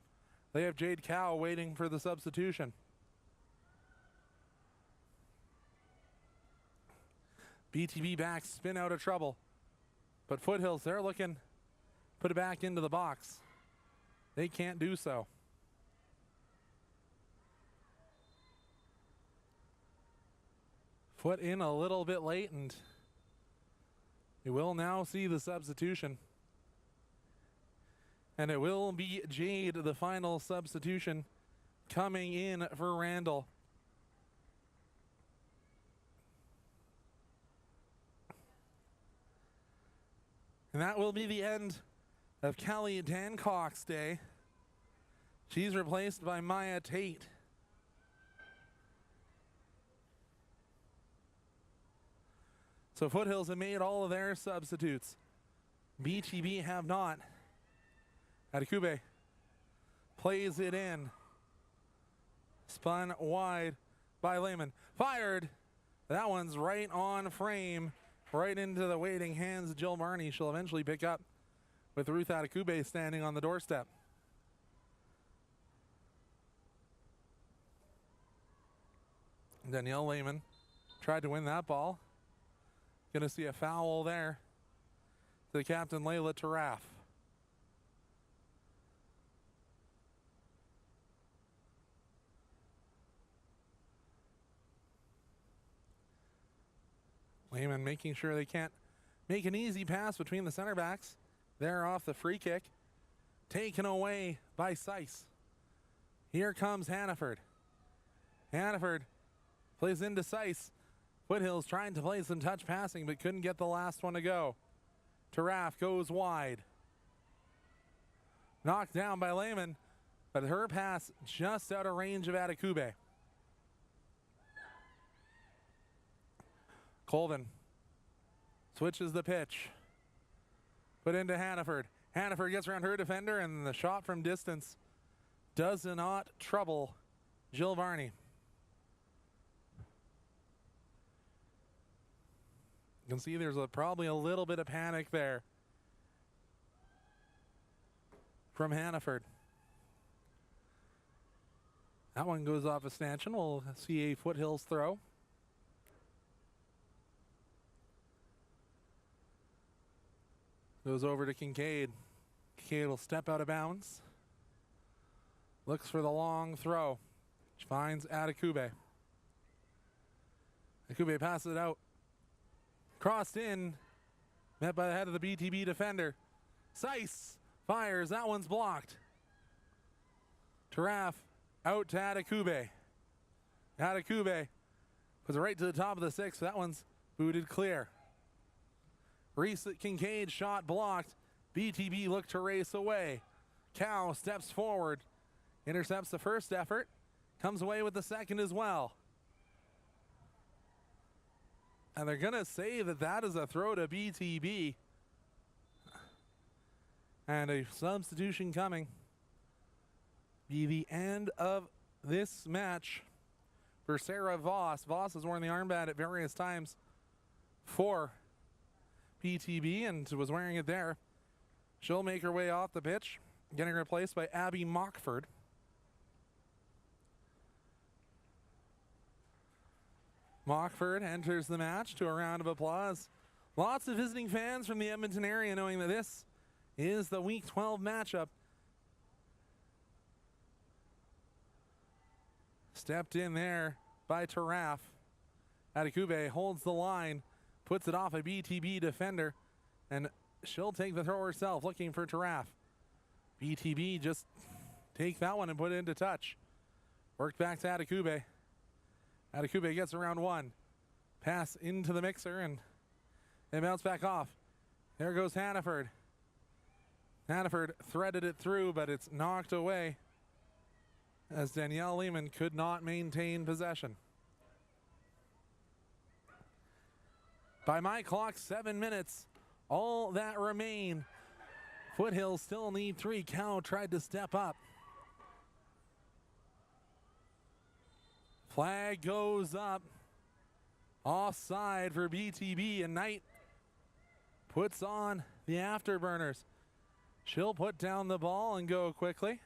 they have Jade Cow waiting for the substitution. BTB backs spin out of trouble. But Foothills, they're looking, put it back into the box. They can't do so. Foot in a little bit late, and you will now see the substitution. And it will be Jade, the final substitution, coming in for Randall. And that will be the end of Kelly Dancock's day. She's replaced by Maya Tate. So Foothills have made all of their substitutes. BTB have not. Adekube plays it in. Spun wide by Lehman. Fired. That one's right on frame. Right into the waiting hands of Jill Varney. She'll eventually pick up with Ruth Adekube standing on the doorstep. Danielle Lehman tried to win that ball. Going to see a foul there to the captain, Layla Taraf. Lehman making sure they can't make an easy pass between the center backs. They're off the free kick. Taken away by Seiss. Here comes Hannaford. Hannaford plays into Seiss. Foothills trying to play some touch passing but couldn't get the last one to go. Taraf goes wide. Knocked down by Lehman, but her pass just out of range of Adekube. Colvin switches the pitch. Put into Hannaford. Hannaford gets around her defender, and the shot from distance does not trouble Jill Varney. You can see there's probably a little bit of panic there from Hannaford. That one goes off a stanchion. We'll see a Foothills throw. Goes over to Kincaid. Kincaid will step out of bounds. Looks for the long throw. Which finds Adekube. Adekube passes it out. Crossed in. Met by the head of the BTB defender. Seiss fires. That one's blocked. Taraf out to Adekube. Adekube puts it right to the top of the six. That one's booted clear. Reese Kincaid shot blocked. BTB look to race away. Cow steps forward. Intercepts the first effort. Comes away with the second as well. And they're going to say that that is a throw to BTB. And a substitution coming. Be the end of this match for Sarah Voss. Voss has worn the armband at various times for BTB and was wearing it there. She'll make her way off the pitch, getting replaced by Abby Mockford. Mockford enters the match to a round of applause. Lots of visiting fans from the Edmonton area knowing that this is the Week 12 matchup. Stepped in there by Taraf. Adekube holds the line, puts it off a BTB defender, and she'll take the throw herself, looking for Taraf. BTB just take that one and put it into touch. Worked back to Adekube. Adekube gets around one. Pass into the mixer, and they bounce back off. There goes Hannaford. Hannaford threaded it through, but it's knocked away as Danielle Lehman could not maintain possession. By my clock, 7 minutes, all that remain. Foothills still need 3. Cow tried to step up. Flag goes up. Offside for BTB, and Knight puts on the afterburners. She'll put down the ball and go quickly.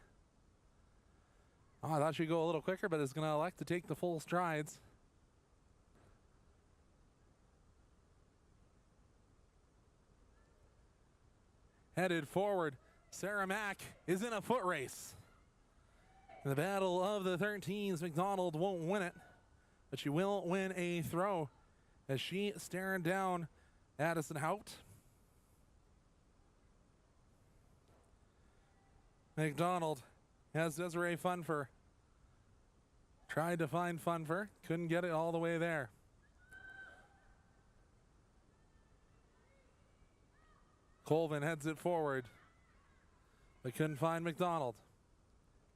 Oh, I thought she'd go a little quicker, but is going to elect to take the full strides. Headed forward, Sarah Mack is in a foot race. In the battle of the 13s, McDonald won't win it, but she will win a throw as she staring down Addison Hout. McDonald has Desiree Funfer. Tried to find Funfer, couldn't get it all the way there. Colvin heads it forward, but couldn't find McDonald.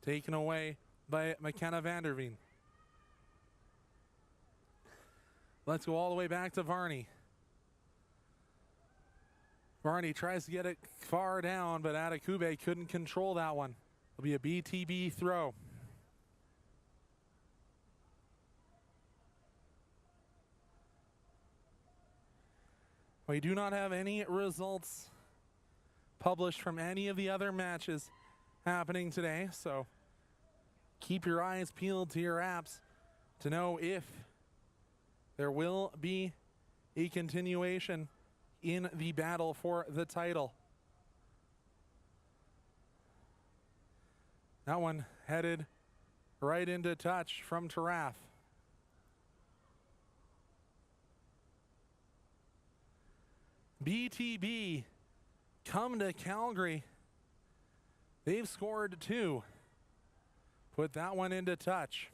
Taken away by McKenna Vanderveen. Let's go all the way back to Varney. Varney tries to get it far down, but Adekube couldn't control that one. It'll be a BTB throw. We do not have any results published from any of the other matches happening today, so keep your eyes peeled to your apps to know if there will be a continuation in the battle for the title. That one headed right into touch from Taraf. BTB come to Calgary. They've scored 2. Put that one into touch.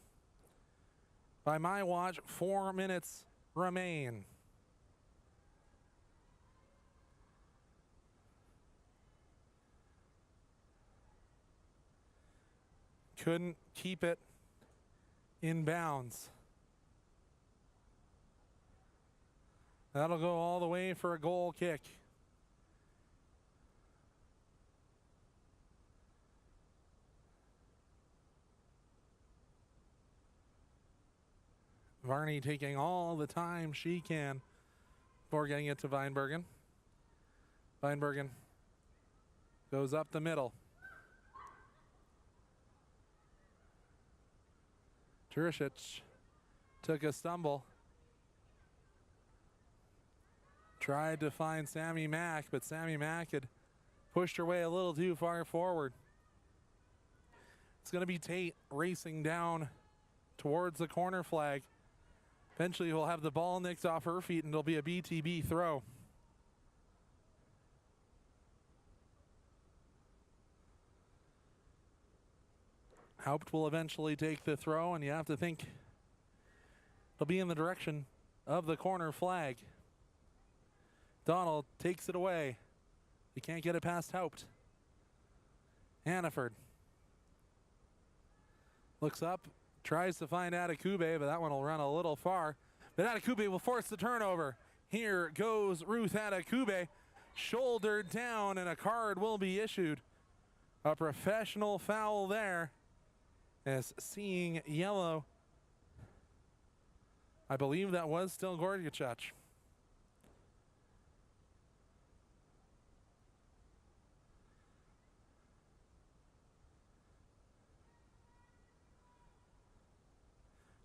By my watch, 4 minutes remain. Couldn't keep it in bounds. That'll go all the way for a goal kick. Varney taking all the time she can before getting it to Weinbergen. Weinbergen goes up the middle. Turicic took a stumble. Tried to find Sammy Mack, but Sammy Mack had pushed her way a little too far forward. It's going to be Tate racing down towards the corner flag. Eventually he'll have the ball nicked off her feet and it'll be a BTB throw. Haupt will eventually take the throw, and you have to think it'll be in the direction of the corner flag. Donald takes it away. He can't get it past Haupt. Hannaford looks up, tries to find Adekube, but that one will run a little far. But Adekube will force the turnover. Here goes Ruth Adekube, shouldered down, and a card will be issued. A professional foul there, as seeing yellow. I believe that was still Gorgachev.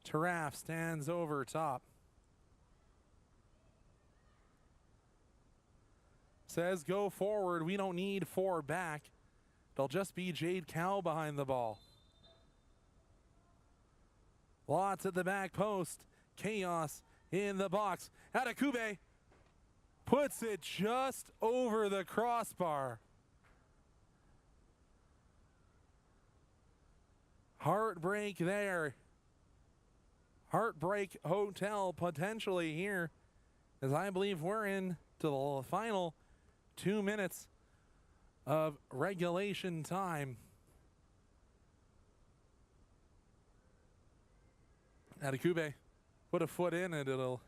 Taraf stands over top. Says go forward. We don't need 4 back. It'll just be Jade Cow behind the ball. Lots at the back post. Chaos in the box. Adekube puts it just over the crossbar. Heartbreak there. Heartbreak Hotel potentially here, as I believe we're into the final 2 minutes of regulation time. Adekube put a foot in and it'll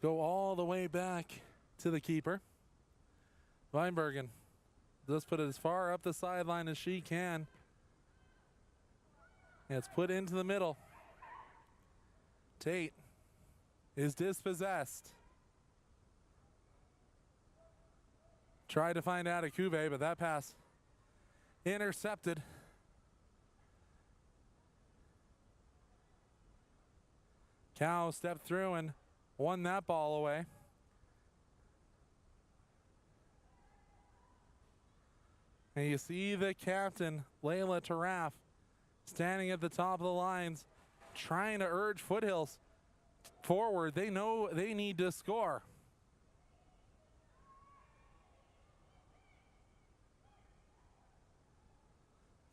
go all the way back to the keeper. Weinbergen does put it as far up the sideline as she can. And it's put into the middle. Tate is dispossessed. Tried to find Adekube, but that pass intercepted. Cow stepped through and won that ball away. And you see the captain, Layla Taraf, standing at the top of the lines, trying to urge Foothills forward. They know they need to score.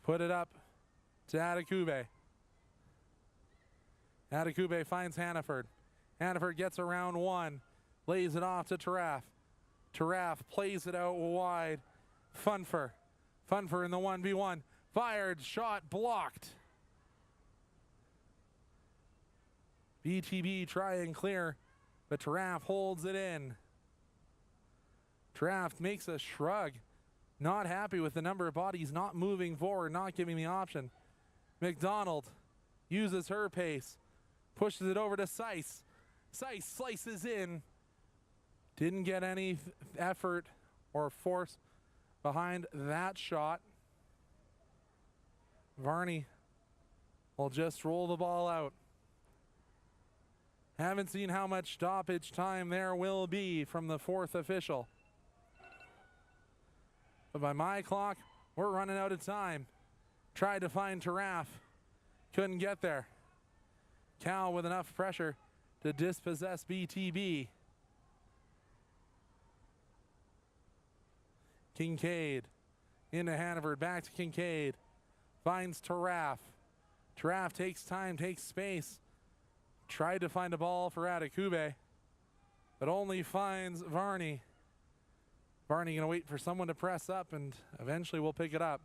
Put it up to Adekube. Adekube finds Hannaford. Hannaford gets around 1, lays it off to Taraf. Taraf plays it out wide. Funfer in the 1v1. Fired, shot blocked. BTB try and clear, but Taraf holds it in. Taraf makes a shrug. Not happy with the number of bodies not moving forward, not giving the option. McDonald uses her pace. Pushes it over to Seiss. Seiss slices in. Didn't get any effort or force behind that shot. Varney will just roll the ball out. Haven't seen how much stoppage time there will be from the 4th official. But by my clock, we're running out of time. Tried to find Taraf. Couldn't get there. Cal with enough pressure to dispossess BTB. Kincaid into Hannaford, back to Kincaid. Finds Taraff. Taraff takes time, takes space. Tried to find a ball for Adekube, but only finds Varney. Varney gonna wait for someone to press up and eventually we'll pick it up.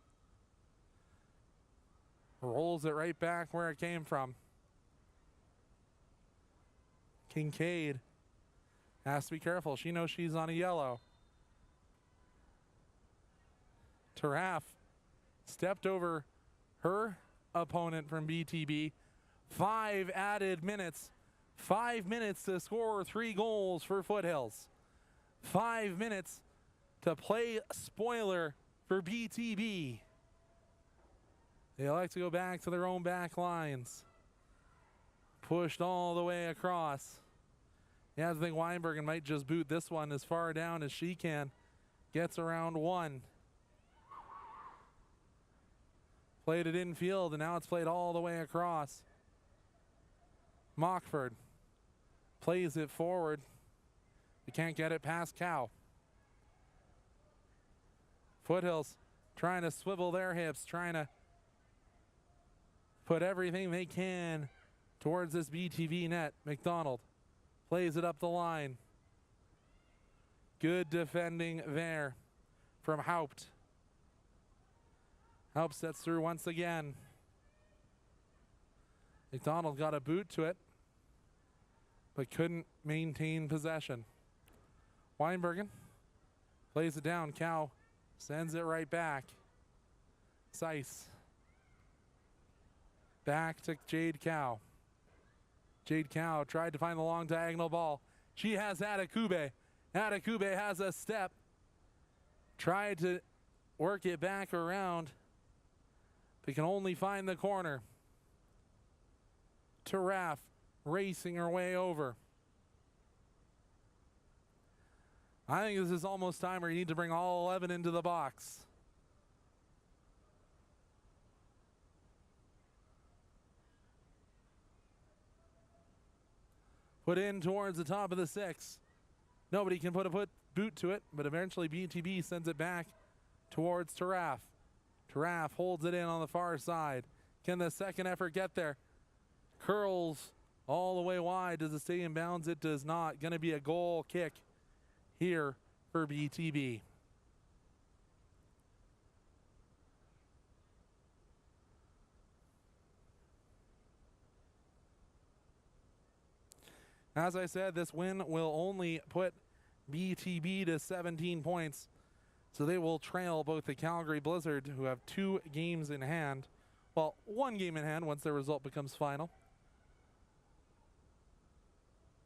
Rolls it right back where it came from. Kincaid has to be careful. She knows she's on a yellow. Taraff stepped over her opponent from BTB. 5 added minutes. 5 minutes to score 3 goals for Foothills. 5 minutes to play spoiler for BTB. They like to go back to their own back lines. Pushed all the way across. Yeah, I think Weinbergen might just boot this one as far down as she can. Gets around 1. Played it infield, and now it's played all the way across. Mockford plays it forward. We can't get it past Cow. Foothills trying to swivel their hips, trying to put everything they can towards this BTV net. McDonald plays it up the line. Good defending there from Haupt. Haupt sets through once again. McDonald got a boot to it, but couldn't maintain possession. Weinbergen plays it down. Cow sends it right back. Seiss. Back to Jade Cow. Jade Cow tried to find the long diagonal ball. She has Adekube. Adekube has a step. Tried to work it back around. They can only find the corner. Taraff racing her way over. I think this is almost time where you need to bring all 11 into the box. Put in towards the top of the 6. Nobody can put a boot to it, but eventually BTB sends it back towards Taraff. Taraff holds it in on the far side. Can the second effort get there? Curls all the way wide. Does it stay in bounds? It does not. Going to be a goal kick here for BTB. As I said, this win will only put BTB to 17 points. So they will trail both the Calgary Blizzard, who have 2 games in hand. Well, 1 game in hand once their result becomes final.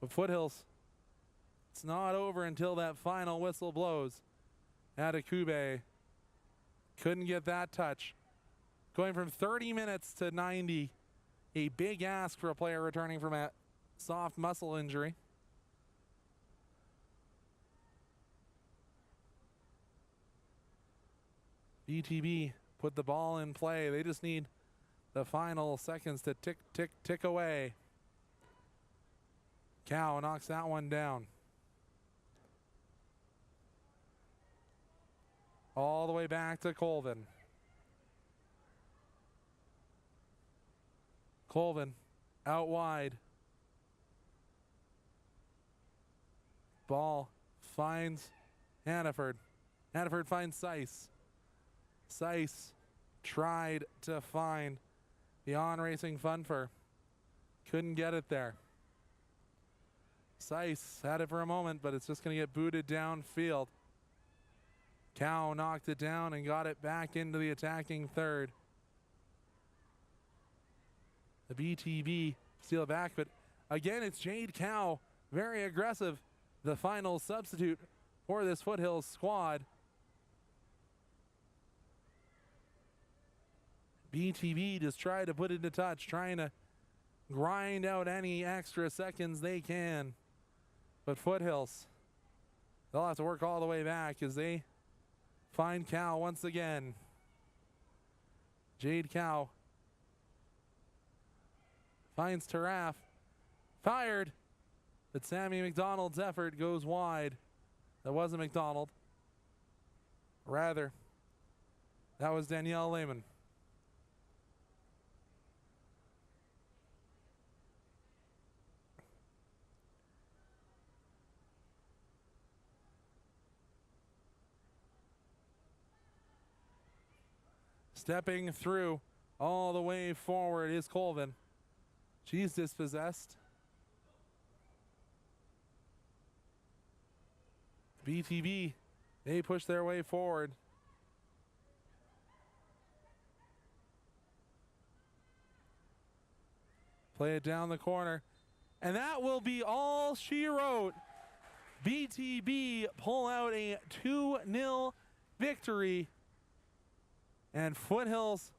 But Foothills, it's not over until that final whistle blows. Adekube couldn't get that touch. Going from 30 minutes to 90, a big ask for a player returning from a soft muscle injury. BTB put the ball in play. They just need the final seconds to tick, tick, tick away. Cow knocks that one down. All the way back to Colvin. Colvin out wide. Ball finds Hannaford. Hannaford finds Seiss. Seiss tried to find the on-racing Funfer. Couldn't get it there. Seiss had it for a moment, but it's just going to get booted downfield. Cow knocked it down and got it back into the attacking third. The BTB steal it back, but again, it's Jade Cow, very aggressive. The final substitute for this Foothills squad. BTB just tried to put it into touch, trying to grind out any extra seconds they can. But Foothills, they'll have to work all the way back as they find Cow once again. Jade Cow finds Taraff. Fired. But Sammy McDonald's effort goes wide. That wasn't McDonald. Rather, that was Danielle Lehman. Stepping through all the way forward is Colvin. She's dispossessed. BTB, they push their way forward. Play it down the corner. And that will be all she wrote. BTB pull out a 2-0 victory. And Foothills,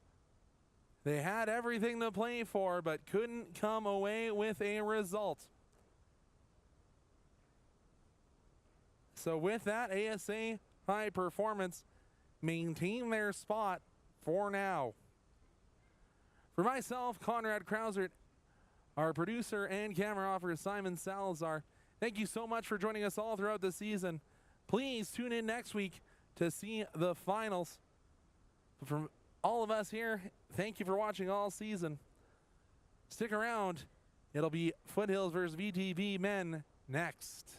they had everything to play for, but couldn't come away with a result. So with that, ASA High Performance maintain their spot for now. For myself, Conrad Krausert, our producer and camera operator Simon Salazar, thank you so much for joining us all throughout the season. Please tune in next week to see the finals. But from all of us here, thank you for watching all season. Stick around. It'll be Foothills versus VTB men next.